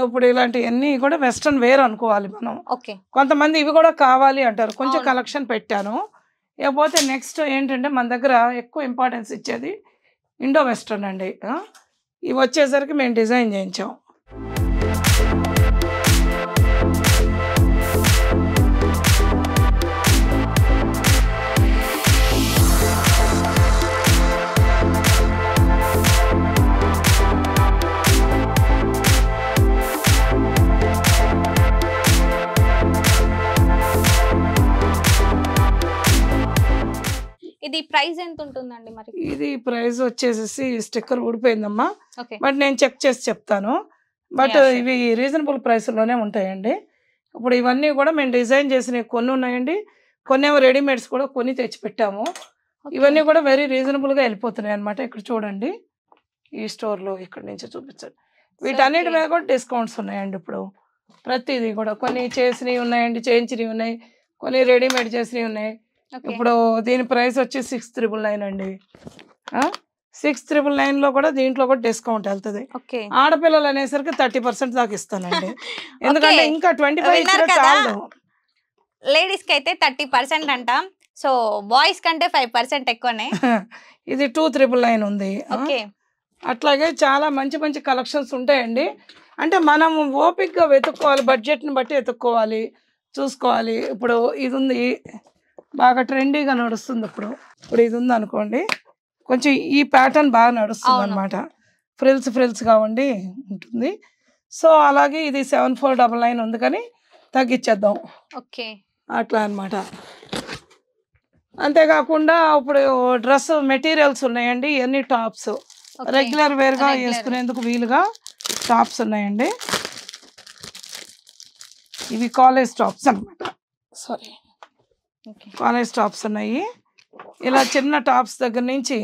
S2: ఇప్పుడు ఇలాంటివన్నీ కూడా వెస్ట్రన్ వేర్ అనుకోవాలి మనం. కొంతమంది ఇవి కూడా కావాలి అంటారు, కొంచెం కలెక్షన్ పెట్టాను. ఇకపోతే నెక్స్ట్ ఏంటంటే మన దగ్గర ఎక్కువ ఇంపార్టెన్స్ ఇచ్చేది ఇండో వెస్ట్రన్ అండి. ఇవి వచ్చేసరికి మేము డిజైన్ చేయించాం.
S1: ప్రైస్ ఎంత ఉంటుందండి మరి?
S2: ఇది ప్రైస్ వచ్చేసేసి స్టిక్కర్ ఊడిపోయిందమ్మా,
S1: ఓకే.
S2: బట్ నేను చెక్ చేసి చెప్తాను. But
S1: Yeah, sure.
S2: ఇవి రీజనబుల్ ప్రైస్లోనే ఉంటాయండి. ఇప్పుడు ఇవన్నీ కూడా మేము డిజైన్ చేసినవి కొన్ని ఉన్నాయండి, కొన్ని ఏమో రెడీమేడ్స్ కూడా కొన్ని తెచ్చి పెట్టాము.
S1: ఓకే.
S2: ఇవన్నీ కూడా వెరీ రీజనబుల్గా వెళ్ళిపోతున్నాయి అనమాట. ఇక్కడ చూడండి, ఈ స్టోర్లో ఇక్కడ నుంచి చూపించండి. వీటన్నిటి
S1: ఓకే.
S2: మీద కూడా డిస్కౌంట్స్ ఉన్నాయండి. ఇప్పుడు ప్రతిదీ కూడా కొన్ని చేసినవి ఉన్నాయండి, చేయించినవి ఉన్నాయి, కొన్ని రెడీమేడ్ చేసినవి ఉన్నాయి.
S1: ఓకే.
S2: ఇప్పుడు దీని ప్రైస్ వచ్చి 6,999 అండి. 6,999లో కూడా దీంట్లో కూడా డిస్కౌంట్ వెళ్తుంది.
S1: ఓకే.
S2: ఆడపిల్లలు అనేసరికి 30% దాకా ఇస్తానండి, ఎందుకంటే
S1: ఓకే.
S2: ఇంకా 25
S1: విన్నారు
S2: ఇచ్చినా
S1: కదా,
S2: చాలు.
S1: లేడీస్ కి అయితే 30% అంట. సో బాయ్స్ కంటే 5% ఎక్కువనే.
S2: ఇది 2,999 ఉంది.
S1: ఓకే.
S2: అట్లాగే చాలా మంచి మంచి కలెక్షన్స్ ఉంటాయండి. అంటే మనం ఓపిక్గా వెతుక్కోవాలి, బడ్జెట్ని బట్టి వెతుక్కోవాలి, చూసుకోవాలి. ఇప్పుడు ఇది ఉంది, బాగా ట్రెండీగా నడుస్తుంది. ఇప్పుడు ఇది ఉంది అనుకోండి, కొంచెం ఈ ప్యాటర్న్ బాగా నడుస్తుంది
S1: అవును.
S2: అనమాట. ఫ్రిల్స్గా ఉండి ఉంటుంది. సో అలాగే ఇది 7499 ఉంది, కానీ తగ్గించేద్దాం
S1: ఓకే.
S2: అట్లా అనమాట. అంతేకాకుండా ఇప్పుడు డ్రెస్ మెటీరియల్స్ ఉన్నాయండి, ఇవన్నీ టాప్స్
S1: ఓకే.
S2: రెగ్యులర్ వేర్గా
S1: రెగ్యులర్.
S2: వేసుకునేందుకు వీలుగా టాప్స్ ఉన్నాయండి. ఇవి కాలేజ్ టాప్స్ అనమాట. Sorry,
S1: okay.
S2: కాలేజ్ టాప్స్ ఉన్నాయి. ఇలా చిన్న టాప్స్ దగ్గర నుంచి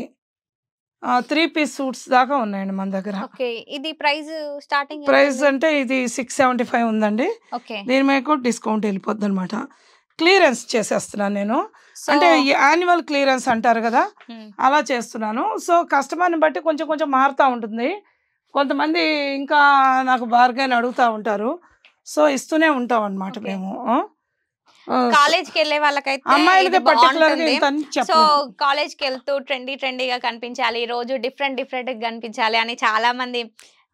S2: 3 పీస్ సూట్స్ దాకా ఉన్నాయండి మన దగ్గర.
S1: ఓకే. ఇది ప్రైస్ స్టార్టింగ్
S2: ప్రైస్ అంటే ఇది 675 ఉందండి.
S1: ఓకే.
S2: దీని మీద కూడా డిస్కౌంట్ వెళ్ళిపోద్ది అనమాట. క్లియరెన్స్ చేసేస్తున్నాను నేను,
S1: సో
S2: అంటే యాన్యువల్ క్లియరెన్స్ అంటారు కదా, అలా చేస్తున్నాను. సో కస్టమర్ని బట్టి కొంచెం కొంచెం మారుతూ ఉంటుంది. కొంతమంది ఇంకా నాకు బార్గెన్ అడుగుతూ ఉంటారు, సో ఇస్తూనే ఉంటాం అనమాట
S1: ఓకే.
S2: మేము.
S1: కాలేజ్ కి వెళ్ళే వాళ్ళకైతే
S2: అమ్మాయిలకి
S1: ఇది
S2: పర్టికులర్గా
S1: బాగుంటుంది.
S2: ఇంత అని
S1: సో
S2: చెప్పలేదు.
S1: కాలేజ్ కి వెళ్తూ ట్రెండీగా కనిపించాలి, రోజు డిఫరెంట్ గా కనిపించాలి అని చాలా మంది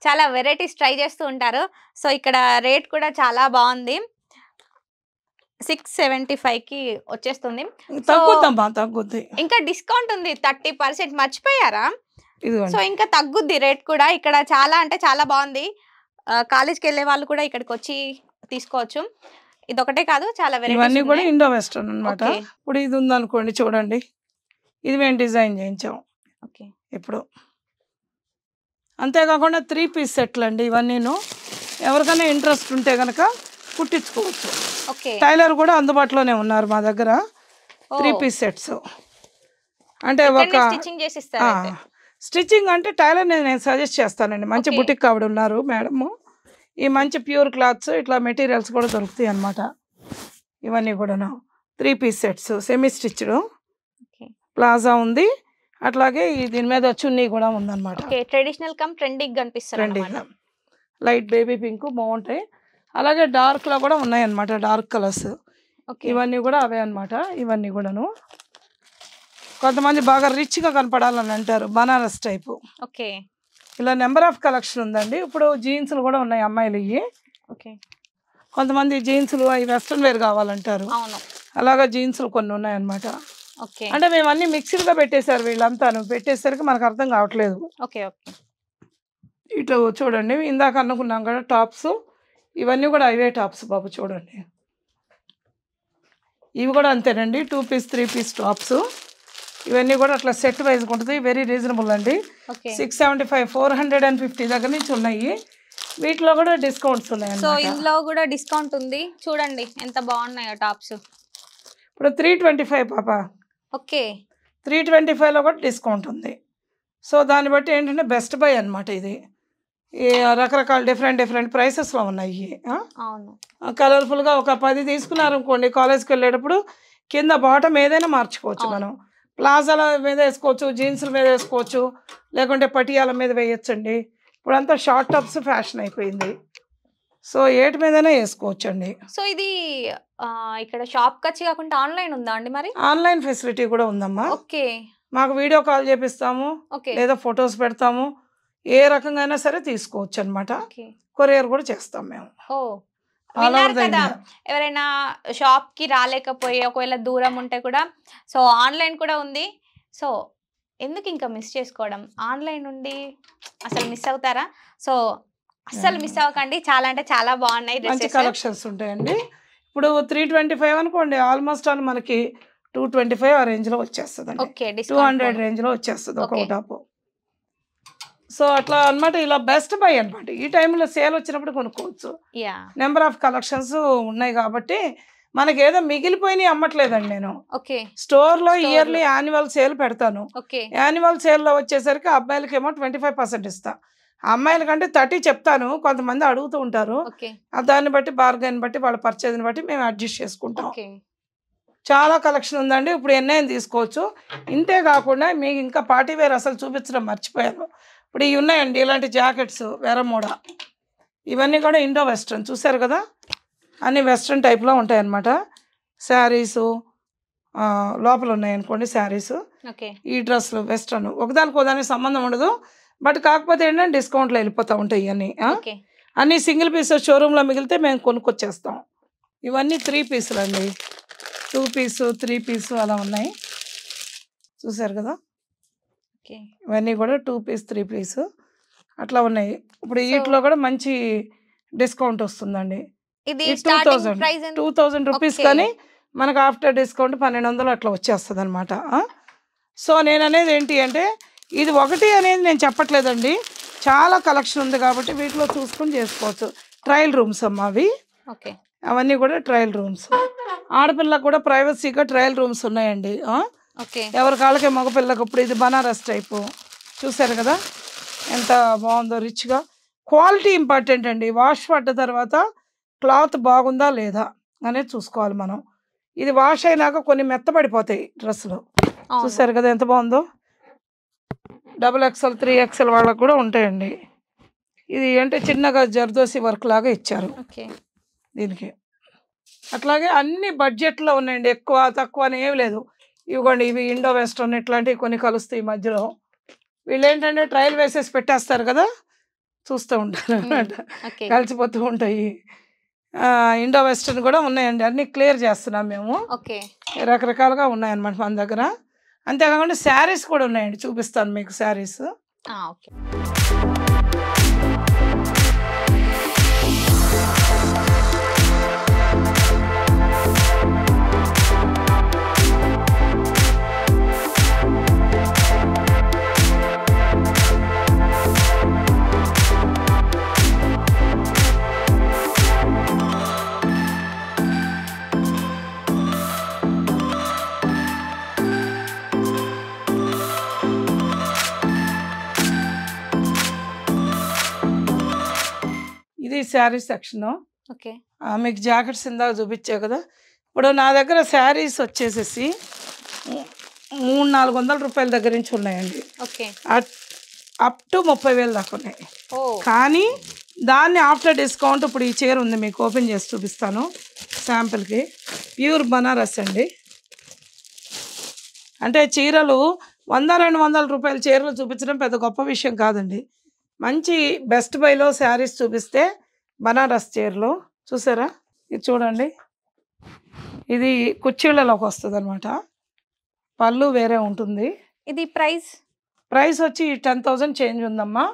S1: చాలా వెరైటీస్ ట్రై చేస్తూ ఉంటారు. సో ఇక్కడ రేట్ కూడా చాలా బాగుంది, 675 కి వచ్చేస్తుంది. సో
S2: తగ్గుద్దమ్మా, తగ్గుద్ది.
S1: ఇంకా డిస్కౌంట్ ఉంది 30%, మర్చిపోయారా? సో
S2: ఇదిగోండి,
S1: ఇంకా తగ్గుద్ది రేట్ కూడా. ఇక్కడ చాలా అంటే చాలా బాగుంది. కాలేజ్కి వెళ్ళే వాళ్ళు కూడా ఇక్కడికి వచ్చి తీసుకోవచ్చు. ఇదొకటే కాదు, చాలా
S2: ఇవన్నీ
S1: వెరైటీస్
S2: కూడా
S1: ఉన్నాయి.
S2: ఇండో వెస్టర్న్ అనమాట.
S1: ఓకే.
S2: ఇప్పుడు ఇది ఉందనుకోండి, చూడండి, ఇది మేము డిజైన్ చేయించాం
S1: ఓకే.
S2: ఇప్పుడు. అంతేకాకుండా 3 పీస్ సెట్లు అండి ఇవన్నీను. ఎవరికైనా ఇంట్రెస్ట్ ఉంటే కనుక కుట్టించుకోవచ్చు.
S1: ఓకే.
S2: టైలర్ కూడా అందుబాటులోనే ఉన్నారు మా దగ్గర. 3 పీస్ సెట్స్ అంటే ఒక
S1: స్టిచ్చింగ్ చేసి ఇస్తారా అయితే?
S2: స్టిచ్చింగ్ అంటే టైలర్ నేను సజెస్ట్ చేస్తానండి. మంచి
S1: ఓకే.
S2: బుటిక్ ఆవిడ ఉన్నారు మేడము. ఈ మంచి ప్యూర్ క్లాత్స్ ఇట్లా మెటీరియల్స్ కూడా దొరుకుతాయి అన్నమాట. ఇవన్నీ కూడాను 3 piece sets, semi stitched,
S1: okay.
S2: Plaza ఉంది, అట్లాగే దీని మీద చున్నీ కూడా ఉందన్నమాట.
S1: ఓకే. ట్రెడిషనల్ కమ్ ట్రెండీగా కనిపిస్తారు
S2: ట్రెండింగ్
S1: అన్నమాట.
S2: లైట్ బేబీ పింక్ బాగుంటాయి. అలాగే డార్క్లో కూడా ఉన్నాయి అన్నమాట, డార్క్ కలర్స్.
S1: ఓకే.
S2: ఇవన్నీ కూడా అవే అన్నమాట. ఇవన్నీ కూడాను కొంతమంది బాగా రిచ్గా కనపడాలని అంటారు, బనారస్ టైపు.
S1: ఓకే.
S2: ఇలా నెంబర్ ఆఫ్ కలెక్షన్ ఉందండి. ఇప్పుడు జీన్స్లు కూడా ఉన్నాయి అమ్మాయిలు. ఇవి
S1: ఓకే.
S2: కొంతమంది జీన్స్లు అవి వెస్ట్రన్ వేర్ కావాలంటారు,
S1: అవును.
S2: అలాగా జీన్స్లు కొన్ని ఉన్నాయన్నమాట.
S1: ఓకే.
S2: అంటే మేము అన్ని మిక్స్డ్గా పెట్టేశారు వీళ్ళంతాను. పెట్టేసరికి మనకు అర్థం కావట్లేదు.
S1: ఓకే. ఓకే.
S2: ఇటు చూడండి, ఇందాక అనుకున్నాం కదా టాప్స్, ఇవన్నీ కూడా అవే టాప్స్ బాబు. చూడండి, ఇవి కూడా అంతేనండి, 2 పీస్ 3 పీస్ టాప్స్. ఇవన్నీ కూడా అట్లా సెట్ వైజ్గా ఉంటుంది. వెరీ రీజనబుల్ అండి.
S1: ఓకే.
S2: 675, 450 దగ్గర నుంచి ఉన్నాయి. వీటిలో కూడా డిస్కౌంట్స్ ఉన్నాయి.
S1: సో ఇందులో కూడా డిస్కౌంట్ ఉంది, చూడండి ఎంత బాగున్నాయో టాప్స్.
S2: ఇప్పుడు 325 పాప.
S1: ఓకే.
S2: 325లో కూడా డిస్కౌంట్ ఉంది. సో దాన్ని బట్టి ఏంటంటే బెస్ట్ బై అనమాట. ఇది ఈ రకరకాల డిఫరెంట్ ప్రైసెస్లో ఉన్నాయి.
S1: అవును.
S2: కలర్ఫుల్గా ఒక 10 తీసుకున్నారనుకోండి, కాలేజ్కి వెళ్ళేటప్పుడు కింద బాటమ్ ఏదైనా మార్చుకోవచ్చు. మనం ప్లాజాల మీద వేసుకోవచ్చు, జీన్స్ల మీద వేసుకోవచ్చు, లేకుంటే పటియాల మీద వేయచ్చండి. ఇప్పుడంతా షార్ట్ టాప్స్ ఫ్యాషన్ అయిపోయింది. సో ఏటి మీదనే వేసుకోవచ్చు అండి.
S1: సో ఇది ఇక్కడ షాప్కి వచ్చి కాకుండా ఆన్లైన్ ఉందా అండి మరి?
S2: ఆన్లైన్ ఫెసిలిటీ కూడా ఉందమ్మా.
S1: ఓకే.
S2: మాకు వీడియో కాల్ చేపిస్తాము,
S1: ఓకే.
S2: లేదా ఫొటోస్ పెడతాము. ఏ రకంగా అయినా సరే తీసుకోవచ్చు అనమాట.
S1: ఓకే.
S2: కొరియర్ కూడా చేస్తాం మేము.
S1: ఓ
S2: ఆల్ ఓవర్
S1: విన్నారు
S2: ద
S1: కదా,
S2: ఇండియా.
S1: ఎవరైనా షాప్ కి రాలేకపోయి ఒకవేళ దూరం ఉంటే కూడా సో ఆన్లైన్ కూడా ఉంది. సో ఎందుకు ఇంకా మిస్ చేసుకోవడం, ఆన్లైన్ నుండి అసలు మిస్ అవుతారా? సో అస్సలు మిస్ అవ్వకండి, చాలా అంటే చాలా బాగున్నాయి
S2: మంచి
S1: డ్రెస్సెస్.
S2: కలెక్షన్స్ ఉంటాయండి. ఇప్పుడు 325 అనుకోండి, ఆల్మోస్ట్ ఆల్ మనకి 225 ఆ రేంజ్లో వచ్చేస్తుంది,
S1: ఓకే
S2: 200 రేంజ్లో వచ్చేస్తుంది ఒక టాపు. సో అట్లా అనమాట. ఇలా బెస్ట్ బై అనమాట. ఈ టైంలో సేల్ వచ్చినప్పుడు కొనుక్కోవచ్చు. నెంబర్ ఆఫ్ కలెక్షన్స్ ఉన్నాయి కాబట్టి మనకి ఏదో మిగిలిపోయినాయి అమ్మట్లేదండి. నేను స్టోర్లో ఇయర్లీ యాన్యువల్ సేల్ పెడతాను. యాన్యువల్ సేల్లో వచ్చేసరికి అబ్బాయిలకేమో 25% ఇస్తా, అమ్మాయిల కంటే 30 చెప్తాను. కొంతమంది అడుగుతూ ఉంటారు, దాన్ని బట్టి బార్గెన్ బట్టి వాళ్ళ పర్చేజ్ని బట్టి మేము అడ్జస్ట్ చేసుకుంటాం. చాలా కలెక్షన్ ఉందండి, ఇప్పుడు ఎన్నైనా తీసుకోవచ్చు. ఇంతే కాకుండా మీకు ఇంకా పార్టీ వేర్ అసలు చూపించడం మర్చిపోయాను. ఇప్పుడు ఇవి ఉన్నాయండి, ఇలాంటి జాకెట్స్ వెరమూడ, ఇవన్నీ కూడా ఇండో వెస్ట్రన్ చూసారు కదా, అన్ని వెస్ట్రన్ టైప్లో ఉంటాయన్నమాట. శారీసు లోపల ఉన్నాయనుకోండి శారీసు, ఈ డ్రెస్సులు వెస్ట్రన్, ఒకదానికి సంబంధం ఉండదు. బట్ కాకపోతే ఏంటంటే డిస్కౌంట్లో వెళ్ళిపోతూ ఉంటాయి ఇవన్నీ. అన్నీ సింగిల్ పీస్ షోరూంలో మిగిలితే మేము కొనుక్కొచ్చేస్తాం. ఇవన్నీ 3 పీసులు అండి, 2 పీసు 3 పీసు అలా ఉన్నాయి చూసారు కదా. ఇవన్నీ కూడా 2 పీస్ 3 పీసు అట్లా ఉన్నాయి. ఇప్పుడు వీటిలో కూడా మంచి డిస్కౌంట్ వస్తుందండి. ఇది 2000 రూపీస్, కానీ మనకు ఆఫ్టర్ డిస్కౌంట్ 1200 అట్లా వచ్చేస్తుంది అనమాట. సో నేను అనేది ఏంటి అంటే ఇది ఒకటి అనేది నేను చెప్పట్లేదండి, చాలా కలెక్షన్ ఉంది కాబట్టి వీటిలో చూసుకొని చేసుకోవచ్చు. ట్రయల్ రూమ్స్ అమ్మా అవి, అవన్నీ కూడా ట్రయల్ రూమ్స్. ఆడపిల్లకు కూడా ప్రైవసీగా ట్రయల్ రూమ్స్ ఉన్నాయండి. ఎవరి కాళ్ళకే మగపిల్లకి. ఇప్పుడు ఇది బనారస్ టైపు చూసారు కదా ఎంత బాగుందో, రిచ్గా. క్వాలిటీ ఇంపార్టెంట్ అండి. వాష్ పడ్డ తర్వాత క్లాత్ బాగుందా లేదా అనేది చూసుకోవాలి మనం. ఇది వాష్ అయినాక కొన్ని మెత్తబడిపోతాయి డ్రెస్సులు చూసారు కదా ఎంత బాగుందో. XXL 3XL వాళ్ళకు కూడా ఉంటాయండి. ఇది అంటే చిన్నగా జర్దోసి వర్క్ లాగా ఇచ్చారు దీనికి. అట్లాగే అన్ని బడ్జెట్లో ఉన్నాయండి, ఎక్కువ తక్కువ అని ఏమి లేదు. ఇవ్వండి ఇవి ఇండో వెస్ట్రన్ ఇట్లాంటివి కొన్ని కలుస్తాయి మధ్యలో. వీళ్ళు ఏంటంటే ట్రయల్ వేసేసి పెట్టేస్తారు కదా, చూస్తూ ఉంటారు అన్నమాట, కలిసిపోతూ ఉంటాయి. ఇండో వెస్ట్రన్ కూడా ఉన్నాయండి, అన్నీ క్లియర్ చేస్తున్నాం మేము. రకరకాలుగా ఉన్నాయన్నమాట మన దగ్గర. అంతేకాకుండా శారీస్ కూడా ఉన్నాయండి, చూపిస్తాను మీకు శారీస్. ఇది శారీ సెక్షన్. మీకు జాకెట్స్ ఇందాక చూపించా కదా. ఇప్పుడు నా దగ్గర శారీస్ వచ్చేసేసి 300-400 రూపాయల దగ్గర నుంచి ఉన్నాయండి, అప్ టు 30,000 దాకా ఉన్నాయి. కానీ దాన్ని ఆఫ్టర్ డిస్కౌంట్ ఇప్పుడు ఈ చీర ఉంది మీకు ఓపెన్ చేసి చూపిస్తాను శాంపుల్కి. ప్యూర్ బనారస్ అండి. అంటే చీరలు 100-200 రూపాయల చీరలు చూపించడం పెద్ద గొప్ప విషయం కాదండి. మంచి బెస్ట్ బైలో శారీస్ చూపిస్తే బనారస్ చీరలు చూసారా, ఇది చూడండి. ఇది కుర్చీళ్ళలోకి వస్తుంది అనమాట, పళ్ళు వేరే ఉంటుంది. ఇది ప్రైస్ వచ్చి 10,000 చేంజ్ ఉందమ్మా.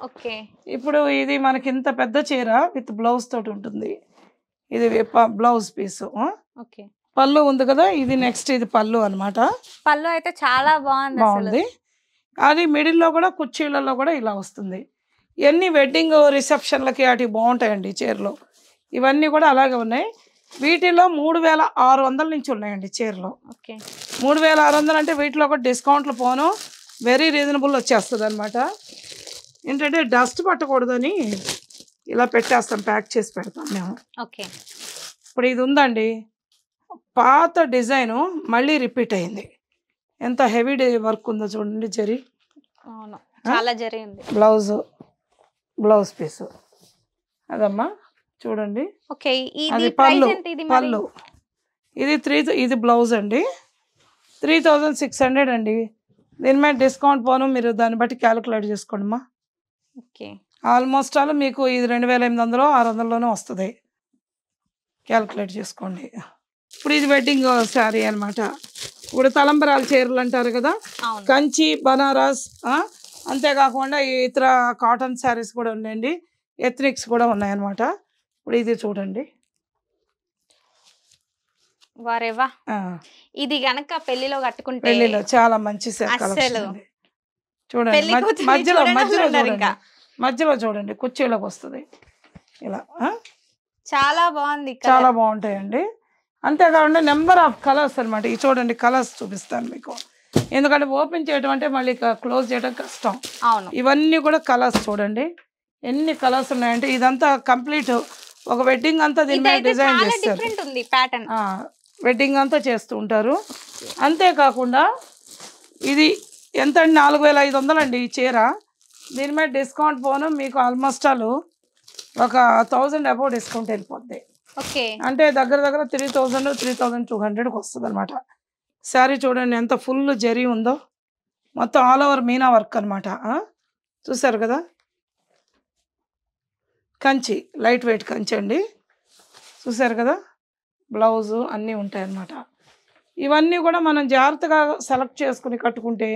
S2: ఇప్పుడు ఇది మనకి ఇంత పెద్ద చీర విత్ బ్లౌజ్ తోటి ఉంటుంది. ఇది బ్లౌజ్ పీసు, పళ్ళు ఉంది కదా, ఇది నెక్స్ట్ ఇది పళ్ళు అనమాట.
S1: పళ్ళు అయితే చాలా బాగుంది.
S2: అది మిడిల్లో కూడా కుర్చీళ్ళలో కూడా ఇలా వస్తుంది. ఇవన్నీ వెడ్డింగ్ రిసెప్షన్లకి వాటికి బాగుంటాయండి చీరలు. ఇవన్నీ కూడా అలాగే ఉన్నాయి. వీటిలో 3,600 నుంచి ఉన్నాయండి చీరలు. 3,600 అంటే వీటిలో కూడా డిస్కౌంట్లు పోను, వెరీ రీజనబుల్ వచ్చేస్తుంది అనమాట. ఏంటంటే డస్ట్ పట్టకూడదని ఇలా పెట్టేస్తాం, ప్యాక్ చేసి పెడతాం మేము. ఇప్పుడు ఇది ఉందండి, పాత డిజైను మళ్ళీ రిపీట్ అయింది. ఎంత హెవీ వర్క్ ఉందో చూడండి, జరీ
S1: చాలా జరీ ఉంది.
S2: బ్లౌజ్ పీసు అదమ్మా చూడండి. అది పళ్ళు. ఇది బ్లౌజ్ అండి. 3,600 అండి. దీని మీద డిస్కౌంట్ పోను, మీరు దాన్ని బట్టి క్యాలిక్యులేట్ చేసుకోండి అమ్మా. ఆల్మోస్ట్ ఆల్ మీకు ఇది 2,800-600లోనే వస్తుంది, క్యాలిక్యులేట్ చేసుకోండి. ఇప్పుడు ఇది వెడ్డింగ్ శారీ అనమాట. ఇప్పుడు తలంబరాల చీరలు అంటారు కదా, కంచి బనారస్, అంతేకాకుండా ఇతర కాటన్ శారీస్ కూడా ఉన్నాయండి, ఎథ్నిక్స్ కూడా ఉన్నాయన్నమాట. ఇప్పుడు ఇది చూడండి,
S1: వారేవా ఇది గనక పెళ్లిలో కట్టుకుంటే
S2: పెళ్లిలో చాలా మంచి
S1: అసలు
S2: చూడండి మధ్యలో మధ్యలో చూడండి మధ్యలో చూడండి కుర్చీలోకి వస్తుంది ఇలా
S1: చాలా బాగుంది
S2: చాలా బాగుంటాయండి అంతేకాకుండా నెంబర్ ఆఫ్ కలర్స్ అనమాట ఈ చూడండి కలర్స్ చూపిస్తాను మీకు ఎందుకంటే ఓపెన్ చేయడం అంటే మళ్ళీ క్లోజ్ చేయడం కష్టం
S1: అవును
S2: ఇవన్నీ కూడా కలర్స్ చూడండి ఎన్ని కలర్స్ ఉన్నాయంటే ఇదంతా కంప్లీట్ ఒక వెడ్డింగ్ అంతా దీని మీద డిజైన్ చేస్తారు వెడ్డింగ్ అంతా చేస్తూ ఉంటారు అంతేకాకుండా ఇది ఎంత అండి 4500 అండి ఈ చీర దీని మీద డిస్కౌంట్ పోను మీకు ఆల్మోస్ట్ ఒక 1000 అబౌవ్ డిస్కౌంట్ వెళ్ళిపోద్ది అంటే దగ్గర 3200 వస్తుంది అనమాట శారీ చూడండి ఎంత ఫుల్ జరీ ఉందో మొత్తం ఆల్ ఓవర్ మీనా వర్క్ అనమాట చూసారు కదా కంచి లైట్ వెయిట్ కంచి అండి చూసారు కదా బ్లౌజు అన్నీ ఉంటాయి అన్నమాట ఇవన్నీ కూడా మనం జాగ్రత్తగా సెలెక్ట్ చేసుకుని కట్టుకుంటే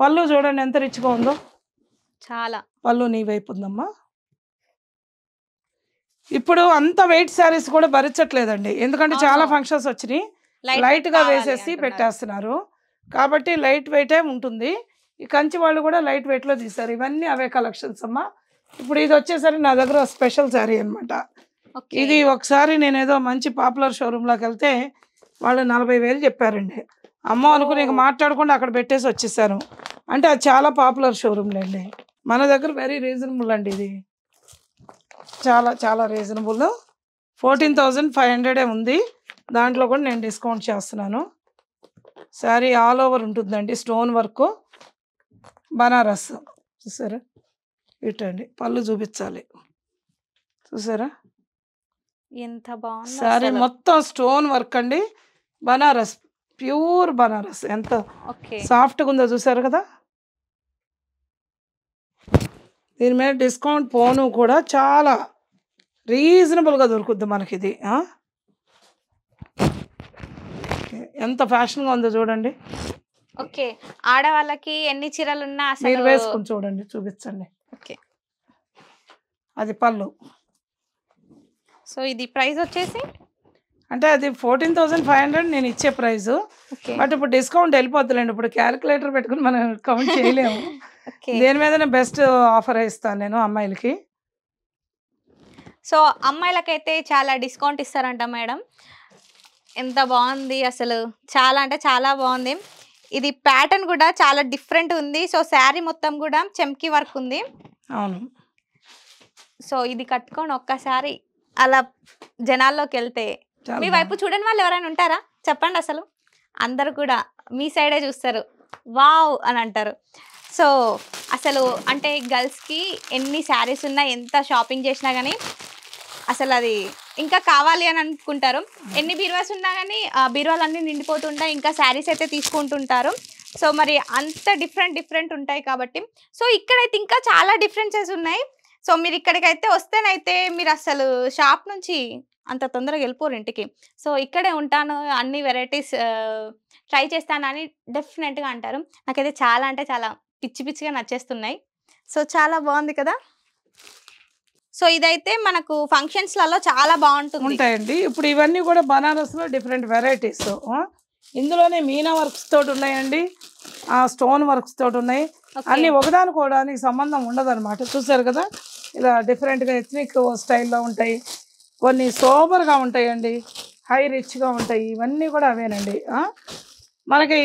S2: పళ్ళు చూడండి ఎంత రిచ్గా ఉందో
S1: చాలా
S2: పళ్ళు నీ వైపు ఉందమ్మా ఇప్పుడు అంత వెయిట్ శారీస్ కూడా భరించట్లేదండి ఎందుకంటే చాలా ఫంక్షన్స్ వచ్చినాయి లైట్గా వేసేసి పెట్టేస్తున్నారు కాబట్టి లైట్ వెయిటే ఉంటుంది ఈ కంచి వాళ్ళు కూడా లైట్ వెయిట్లో తీస్తారు ఇవన్నీ అవే కలెక్షన్స్ అమ్మా ఇప్పుడు ఇది వచ్చేసరికి నా దగ్గర స్పెషల్ శారీ అనమాట ఇది ఒకసారి నేను ఏదో మంచి పాపులర్ షోరూంలోకి వెళ్తే వాళ్ళు 40,000 చెప్పారండి అమ్మ అనుకుని ఇక మాట్లాడకుండా అక్కడ పెట్టేసి వచ్చేసాను అంటే అది చాలా పాపులర్ షోరూమ్లేండి మన దగ్గర వెరీ రీజనబుల్ అండి ఇది చాలా చాలా రీజనబుల్ 14,500 ఉంది దాంట్లో కూడా నేను డిస్కౌంట్ చేస్తున్నాను శారీ ఆల్ ఓవర్ ఉంటుందండి స్టోన్ వర్క్ బనారస్ చూసారా ఇటండి పళ్ళు చూపించాలి చూసారా
S1: ఎంత బాగుంది
S2: శారీ మొత్తం స్టోన్ వర్క్ అండి బనారస్ ప్యూర్ బనారస్ ఎంత సాఫ్ట్గా ఉందో చూసారు కదా దీని మీద డిస్కౌంట్ పోను కూడా చాలా రీజనబుల్గా దొరుకుద్ది మనకి ఇది ఎంత ఫ్యాషన్గా ఉందో చూడండి
S1: ఓకే ఆడవాళ్ళకి ఎన్ని చీరలు ఉన్నా
S2: మీరు వేసుకుని చూడండి చూపించండి
S1: ఓకే
S2: అది పళ్ళు
S1: సో ఇది ప్రైస్ వచ్చేసి
S2: అంటే అది 14,500 నేను ఇచ్చే ప్రైస్ బట్ ఇప్పుడు డిస్కౌంట్ వెళ్ళిపోతుందండి ఇప్పుడు క్యాలిక్యులేటర్ పెట్టుకుని మనం కౌంట్ చేయలేము దేని మీదనే బెస్ట్ ఆఫర్ ఇస్తాను నేను అమ్మాయిలకి
S1: సో అమ్మాయిలకైతే చాలా డిస్కౌంట్ ఇస్తారంట మేడం ఎంత బాగుంది అసలు చాలా అంటే చాలా బాగుంది ఇది ప్యాటర్న్ కూడా చాలా డిఫరెంట్ ఉంది సో శారీ మొత్తం కూడా చెమ్కీ వర్క్ ఉంది
S2: అవును
S1: సో ఇది కట్టుకొని ఒక్కసారి అలా జనాల్లోకి వెళ్తే మీ వైపు చూడని వాళ్ళు ఎవరైనా ఉంటారా చెప్పండి అసలు అందరు కూడా మీ సైడే చూస్తారు వావ్ అని అంటారు సో అసలు అంటే గర్ల్స్కి ఎన్ని శారీస్ ఉన్నా ఎంత షాపింగ్ చేసినా కానీ అసలు అది ఇంకా కావాలి అని అనుకుంటారు ఎన్ని బీరువాస్ ఉన్నా కానీ బీరువాలన్నీ నిండిపోతుంటాయి ఇంకా శారీస్ అయితే తీసుకుంటుంటారు సో మరి అంత డిఫరెంట్ ఉంటాయి కాబట్టి సో ఇక్కడైతే ఇంకా చాలా డిఫరెన్సెస్ ఉన్నాయి సో మీరు ఇక్కడికైతే వస్తేనైతే మీరు అసలు షాప్ నుంచి అంత తొందరగా వెళ్ళిపోరు ఇంటికి సో ఇక్కడే ఉంటాను అన్ని వెరైటీస్ ట్రై చేస్తానని డెఫినెట్గా అంటారు నాకైతే చాలా అంటే చాలా పిచ్చిగా నచ్చేస్తున్నాయి సో చాలా బాగుంది కదా సో ఇదైతే మనకు ఫంక్షన్స్లలో చాలా బాగుంటుంది
S2: ఉంటాయండి ఇప్పుడు ఇవన్నీ కూడా బనారస్లో డిఫరెంట్ వెరైటీస్ ఇందులోనే మీనా వర్క్స్ తోటి ఉన్నాయండి స్టోన్ వర్క్స్ తోటి ఉన్నాయి అన్ని ఒకదానికి సంబంధం ఉండదు అనమాట చూసారు కదా ఇలా డిఫరెంట్గా ఎథ్నిక్ స్టైల్లో ఉంటాయి కొన్ని సోబర్గా ఉంటాయండి హై రిచ్గా ఉంటాయి ఇవన్నీ కూడా అవేనండి మనకి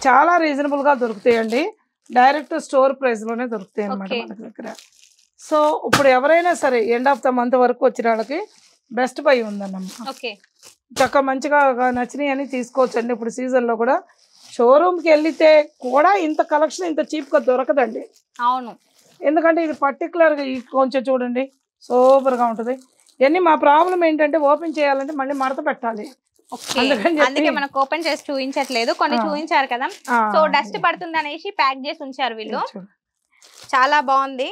S2: చాలా రీజనబుల్గా దొరుకుతాయండి డైరెక్ట్ స్టోర్ ప్రైస్లోనే దొరుకుతాయి అనమాట మనకి దగ్గర సో ఇప్పుడు ఎవరైనా సరే ఎండ్ ఆఫ్ ద మంత్ వరకు వచ్చిన వాళ్ళకి బెస్ట్ బై ఉందన్నమ్మ చక్కగా మంచిగా నచ్చినాయి అని తీసుకోవచ్చు అండి ఇప్పుడు సీజన్లో కూడా షోరూమ్కి వెళ్తే కూడా ఇంత కలెక్షన్ ఇంత చీప్గా దొరకదండి
S1: అవును
S2: ఎందుకంటే ఇది పర్టికులర్గా కొంచెం చూడండి సూపర్గా ఉంటుంది ఇవన్నీ మా ప్రాబ్లం ఏంటంటే ఓపెన్ చేయాలంటే మళ్ళీ మడత పెట్టాలి
S1: అందుకే మనకు ఓపెన్ చేసి చూపించట్లేదు కొన్ని చూపించారు కదా సో డస్ట్ పడుతుంది అనేసి ప్యాక్ చేసి ఉంచారు వీళ్ళు చాలా బాగుంది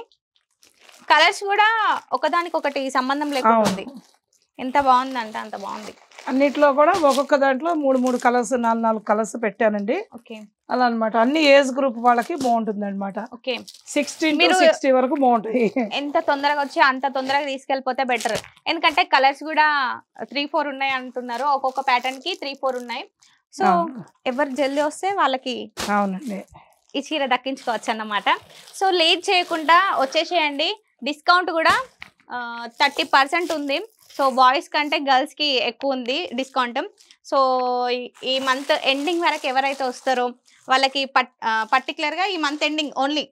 S1: కలర్స్ కూడా ఒకదానికొకటి సంబంధం లేకుండా ఉంది ఎంత బాగుందంటే అంత బాగుంది
S2: అన్నిట్లో కూడా ఒక్కొక్క దాంట్లో 3 కలర్స్ 4 కలర్స్ పెట్టానండి అలా అన్నమాట. అన్ని ఏజ్ గ్రూప్ వాళ్ళకి బాగుంటుంది అనమాట.
S1: ఓకే
S2: 16 to 60 వరకు బాగుంటాయి.
S1: ఎంత తొందరగా వచ్చి అంత తొందరగా తీసుకెళ్ళిపోతే బెటర్. ఎందుకంటే కలర్స్ కూడా 3-4 ఉన్నాయి అంటున్నారు. ఒక్కొక్క ప్యాటర్న్ కి 3-4 ఉన్నాయి. సో ఎవరు జల్దీ వస్తే వాళ్ళకి
S2: అవునండి
S1: ఈ చీర దక్కించుకోవచ్చు అన్నమాట. సో లేట్ చేయకుండా వచ్చేసేయండి. డిస్కౌంట్ కూడా 30% ఉంది. సో బాయ్స్ కంటే గర్ల్స్కి ఎక్కువ ఉంది డిస్కౌంట్. సో ఈ మంత్ ఎండింగ్ వరకు ఎవరైతే వస్తారో వాళ్ళకి పర్టికులర్గా ఈ మంత్ ఎండింగ్ ఓన్లీ,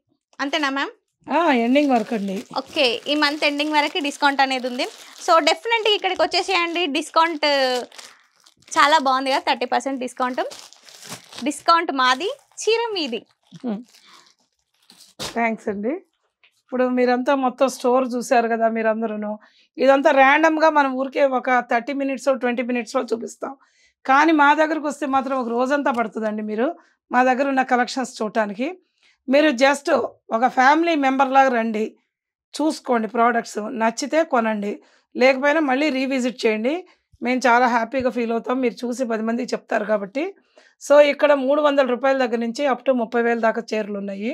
S1: అంతేనా మ్యామ్?
S2: ఎండింగ్ వరకు అండి.
S1: ఓకే ఈ మంత్ ఎండింగ్ వరకు డిస్కౌంట్ అనేది ఉంది. సో డెఫినెట్గా ఇక్కడికి వచ్చేసేయండి. డిస్కౌంట్ చాలా బాగుంది కదా, 30% డిస్కౌంట్. డిస్కౌంట్ మాది, చీర మీది.
S2: థ్యాంక్స్ అండి. ఇప్పుడు మీరంతా మొత్తం స్టోర్ చూసారు కదా మీరందరూ. ఇదంతా ర్యాండమ్గా మనం ఊరికే ఒక 30 minutes 20 minutesలో చూపిస్తాం. కానీ మా దగ్గరకు వస్తే మాత్రం ఒక రోజంతా పడుతుందండి. మీరు మా దగ్గర ఉన్న కలెక్షన్స్ చూడటానికి మీరు జస్ట్ ఒక ఫ్యామిలీ మెంబర్ లాగా రండి, చూసుకోండి, ప్రోడక్ట్స్ నచ్చితే కొనండి, లేకపోయినా మళ్ళీ రీవిజిట్ చేయండి. మేము చాలా హ్యాపీగా ఫీల్ అవుతాం మీరు చూసి 10 మందికి చెప్తారు కాబట్టి. సో ఇక్కడ 300 రూపాయల దగ్గర నుంచి అప్ టు 30,000 దాకా చీరలు ఉన్నాయి.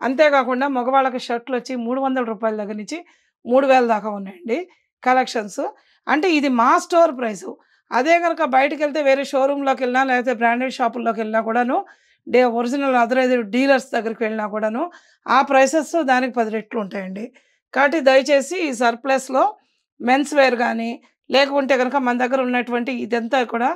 S2: అంతేకాకుండా మగవాళ్ళకి షర్ట్లు వచ్చి 300 రూపాయల దగ్గర నుంచి 3,000 దాకా ఉన్నాయండి కలెక్షన్స్. అంటే ఇది మా స్టోర్ ప్రైసు. అదే కనుక బయటకు వెళ్తే వేరే షోరూంలోకి వెళ్ళినా లేకపోతే బ్రాండెడ్ షాపుల్లోకి వెళ్ళినా కూడాను ఒరిజినల్ అథరైజ్డ్ డీలర్స్ దగ్గరికి వెళ్ళినా కూడాను ఆ ప్రైసెస్ దానికి 10 రెట్లు ఉంటాయండి. కాబట్టి దయచేసి ఈ సర్ప్లస్లో మెన్స్ వేర్ కానీ లేకుంటే కనుక మన దగ్గర ఉన్నటువంటి ఇదంతా కూడా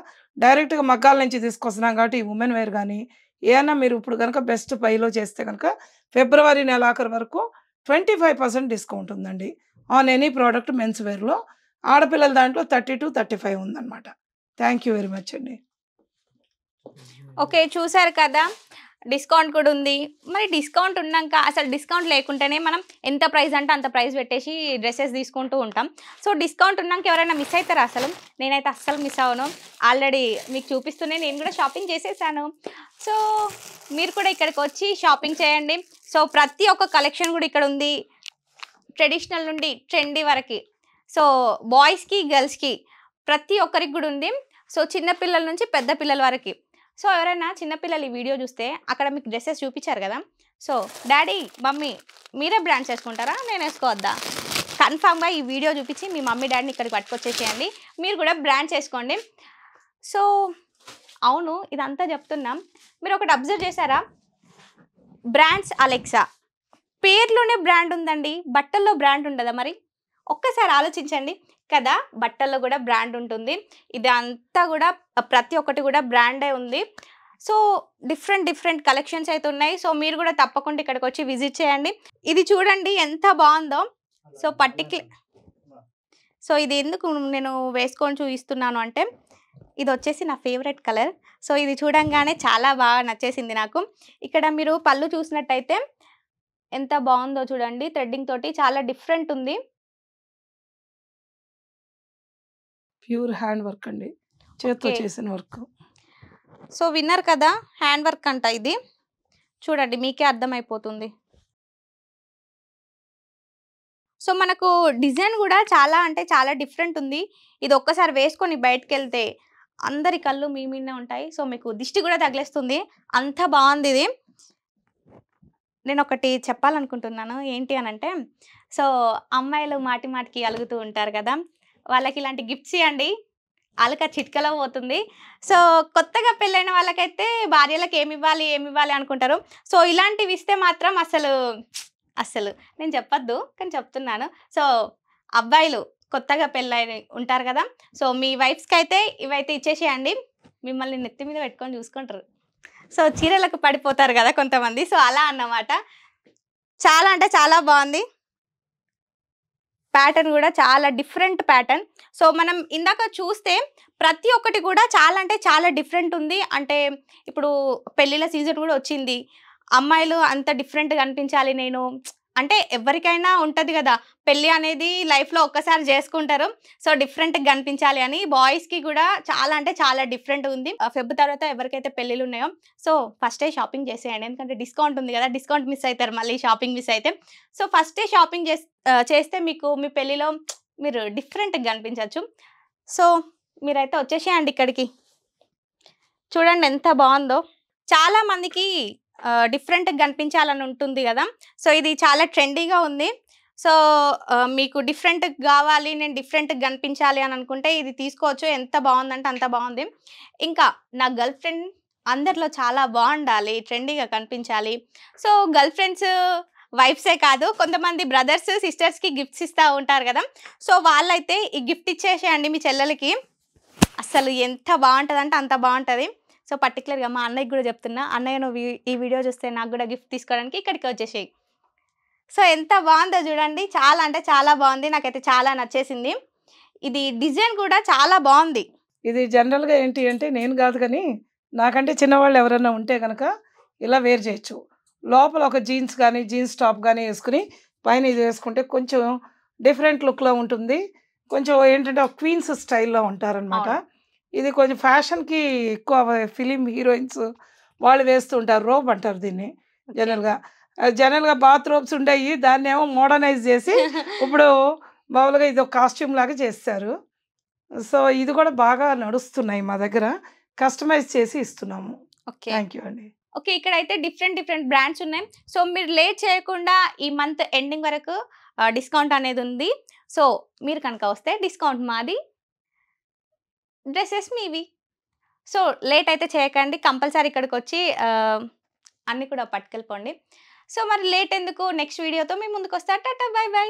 S2: డైరెక్ట్గా మగ్గాల నుంచి తీసుకొస్తున్నాం కాబట్టి ఈ ఉమెన్ వేర్ కానీ ఏమన్నా మీరు ఇప్పుడు కనుక బెస్ట్ పైలో చేస్తే కనుక ఫిబ్రవరి నెలాఖరు వరకు 25% డిస్కౌంట్ ఉందండి ఆన్ ఎనీ ప్రోడక్ట్ మెన్స్ వేర్లో. ఆడపిల్లల దాంట్లో 30 to 35 ఉందన్నమాట. థ్యాంక్ యూ వెరీ మచ్ అండి.
S1: ఓకే చూసారు కదా, డిస్కౌంట్ కూడా ఉంది. మరి డిస్కౌంట్ ఉన్నాక అసలు డిస్కౌంట్ లేకుంటేనే మనం ఎంత ప్రైస్ అంటే అంత ప్రైస్ పెట్టేసి డ్రెస్సెస్ తీసుకుంటూ ఉంటాం. సో డిస్కౌంట్ ఉన్నాక ఎవరైనా మిస్ అవుతారా? అసలు నేనైతే అస్సలు మిస్ అవ్వను. ఆల్రెడీ మీకు చూపిస్తూనే నేను కూడా షాపింగ్ చేసేసాను. సో మీరు కూడా ఇక్కడికి వచ్చి షాపింగ్ చేయండి. సో ప్రతి ఒక్క కలెక్షన్ కూడా ఇక్కడ ఉంది, ట్రెడిషనల్ నుండి ట్రెండీ వరకు. సో బాయ్స్కి గర్ల్స్కి ప్రతి ఒక్కరికి కూడా ఉంది. సో చిన్నపిల్లల నుంచి పెద్ద పిల్లల వరకు. సో ఎవరైనా చిన్నపిల్లలు ఈ వీడియో చూస్తే అక్కడ మీకు డ్రెస్సెస్ చూపించారు కదా, సో డాడీ మమ్మీ మీరే బ్రాండ్స్ వేసుకుంటారా నేను వేసుకోవద్దా? కన్ఫామ్గా ఈ వీడియో చూపించి మీ మమ్మీ డాడీని ఇక్కడికి పట్టుకొచ్చేసేయండి, మీరు కూడా బ్రాండ్స్ వేసుకోండి. సో అవును ఇదంతా చెప్తున్నాం, మీరు ఒకటి అబ్జర్వ్ చేశారా? బ్రాండ్స్ అలెక్సా పేర్లోనే బ్రాండ్ ఉందండి, బట్టల్లో బ్రాండ్ ఉండదా? మరి ఒక్కసారి ఆలోచించండి కదా, బట్టల్లో కూడా బ్రాండ్ ఉంటుంది. ఇది అంతా కూడా ప్రతి ఒక్కటి కూడా బ్రాండే ఉంది. సో డిఫరెంట్ కలెక్షన్స్ అయితే ఉన్నాయి. సో మీరు కూడా తప్పకుండా ఇక్కడికి వచ్చి విజిట్ చేయండి. ఇది చూడండి ఎంత బాగుందో. సో సో ఇది ఎందుకు నేను వేసుకొని చూపిస్తున్నాను అంటే ఇది వచ్చేసి నా ఫేవరెట్ కలర్. సో ఇది చూడంగానే చాలా బాగా నచ్చేసింది నాకు. ఇక్కడ మీరు పళ్ళు చూసినట్టయితే ఎంత బాగుందో చూడండి, థ్రెడ్డింగ్ తోటి చాలా డిఫరెంట్ ఉంది.
S2: ప్యూర్ హ్యాండ్ వర్క్ అండి, చేతితో చేసిన వర్క్.
S1: సో విన్నర్ కదా, హ్యాండ్ వర్క్ అంట ఇది. చూడండి మీకే అర్థమైపోతుంది. సో మనకు డిజైన్ కూడా చాలా అంటే చాలా డిఫరెంట్ ఉంది. ఇది ఒక్కసారి వేసుకొని బయటకు వెళ్తే అందరి కళ్ళు మీ మీదనే ఉంటాయి. సో మీకు దిష్టి కూడా తగిలేస్తుంది, అంత బాగుంది ఇది. నేను ఒకటి చెప్పాలనుకుంటున్నాను ఏంటి అని అంటే, సో అమ్మాయిలు మాటికి అలుగుతూ ఉంటారు కదా, వాళ్ళకి ఇలాంటి గిఫ్ట్స్ ఇవ్వండి, అలక చిట్కలో పోతుంది. సో కొత్తగా పెళ్ళైన వాళ్ళకైతే భార్యలకు ఏమి ఇవ్వాలి అనుకుంటారు. సో ఇలాంటివి ఇస్తే మాత్రం అసలు నేను చెప్పొద్దు కానీ చెప్తున్నాను. సో అబ్బాయిలు కొత్తగా పెళ్ళైన ఉంటారు కదా, సో మీ వైఫ్స్కి అయితే ఇవైతే ఇచ్చేసేయండి, మిమ్మల్ని నెత్తి మీద పెట్టుకొని చూసుకుంటారు. సో చీరలకు పడిపోతారు కదా కొంతమంది, సో అలా అన్నమాట. చాలా అంటే చాలా బాగుంది, ప్యాటర్న్ కూడా చాలా డిఫరెంట్ ప్యాటర్న్. సో మనం ఇందాక చూస్తే ప్రతి ఒక్కటి కూడా చాలా అంటే చాలా డిఫరెంట్ ఉంది. అంటే ఇప్పుడు పెళ్ళిళ్ళ సీజన్ కూడా వచ్చింది, అమ్మాయిలు అంత డిఫరెంట్గా అనిపించాలి నేను అంటే ఎవరికైనా ఉంటుంది కదా, పెళ్ళి అనేది లైఫ్లో ఒక్కసారి చేసుకుంటారు, సో డిఫరెంట్గా కనిపించాలి అని. బాయ్స్కి కూడా చాలా అంటే చాలా డిఫరెంట్ ఉంది. ఫెబ్ తర్వాత ఎవరికైతే పెళ్ళిళ్ళు ఉన్నాయో సో ఫస్టే షాపింగ్ చేసేయండి, ఎందుకంటే డిస్కౌంట్ ఉంది కదా, డిస్కౌంట్ మిస్ అవుతారు మళ్ళీ షాపింగ్ మిస్ అయితే. సో ఫస్టే షాపింగ్ చేస్తే మీకు మీ పెళ్ళిలో మీరు డిఫరెంట్గా కనిపించవచ్చు. సో మీరైతే వచ్చేసేయండి ఇక్కడికి. చూడండి ఎంత బాగుందో, చాలా మందికి డిఫరెంట్గా కనిపించాలని ఉంటుంది కదా. సో ఇది చాలా ట్రెండీగా ఉంది. సో మీకు డిఫరెంట్ కావాలి, నేను డిఫరెంట్గా కనిపించాలి అని అనుకుంటే ఇది తీసుకోవచ్చు. ఎంత బాగుందంటే అంత బాగుంది. ఇంకా నా గర్ల్ ఫ్రెండ్ అందరిలో చాలా బాగుండాలి, ట్రెండీగా కనిపించాలి. సో గర్ల్ ఫ్రెండ్స్ వైఫ్సే కాదు, కొంతమంది బ్రదర్స్ సిస్టర్స్కి గిఫ్ట్స్ ఇస్తూ ఉంటారు కదా. సో వాళ్ళైతే ఈ గిఫ్ట్ ఇచ్చేసేయండి మీ చెల్లెలకి. అసలు ఎంత బాగుంటుంది అంటే అంత బాగుంటుంది. సో పర్టికులర్గా మా అన్నయ్యకి కూడా చెప్తున్నా, అన్నయ్య నువ్వు ఈ వీడియో చూస్తే నాకు కూడా గిఫ్ట్ తీసుకోవడానికి ఇక్కడికి వచ్చేసేయి. సో ఎంత బాగుందో చూడండి, చాలా అంటే చాలా బాగుంది. నాకైతే చాలా నచ్చేసింది. ఇది డిజైన్ కూడా చాలా బాగుంది.
S2: ఇది జనరల్గా ఏంటి అంటే నేను కాదు కానీ నాకంటే చిన్నవాళ్ళు ఎవరైనా ఉంటే కనుక ఇలా వేర్ చేయొచ్చు. లోపల ఒక జీన్స్ కానీ జీన్స్ టాప్ కానీ వేసుకుని పైన ఇది వేసుకుంటే కొంచెం డిఫరెంట్ లుక్లో ఉంటుంది. కొంచెం ఏంటంటే ఒక క్వీన్స్ స్టైల్లో ఉంటారనమాట. ఇది కొంచెం ఫ్యాషన్కి ఎక్కువ ఫిలిం హీరోయిన్స్ వాళ్ళు వేస్తూ ఉంటారు. రోబ్ అంటారు దీన్ని జనరల్గా బాత్ రోబ్స్ ఉంటాయి, దాన్ని ఏమో మోడర్నైజ్ చేసి ఇప్పుడు మామూలుగా ఇది ఒక కాస్ట్యూమ్ లాగా చేస్తారు. సో ఇది కూడా బాగా నడుస్తున్నాయి మా దగ్గర, కస్టమైజ్ చేసి ఇస్తున్నాము. థ్యాంక్ యూ అండి.
S1: ఓకే, ఇక్కడైతే డిఫరెంట్ బ్రాండ్స్ ఉన్నాయి. సో మీరు లేట్ చేయకుండా ఈ మంత్ ఎండింగ్ వరకు డిస్కౌంట్ అనేది ఉంది. సో మీరు కనుక వస్తే డిస్కౌంట్ మాది, డ్రెస్సెస్ మీవి. సో లేట్ అయితే చేయకండి, కంపల్సరీ ఇక్కడికి వచ్చి అన్నీ కూడా పట్టుకెళ్ళిపోండి. సో మరి లేట్ ఎందుకు, నెక్స్ట్ వీడియోతో మీ ముందుకు వస్తా. Tata, by by.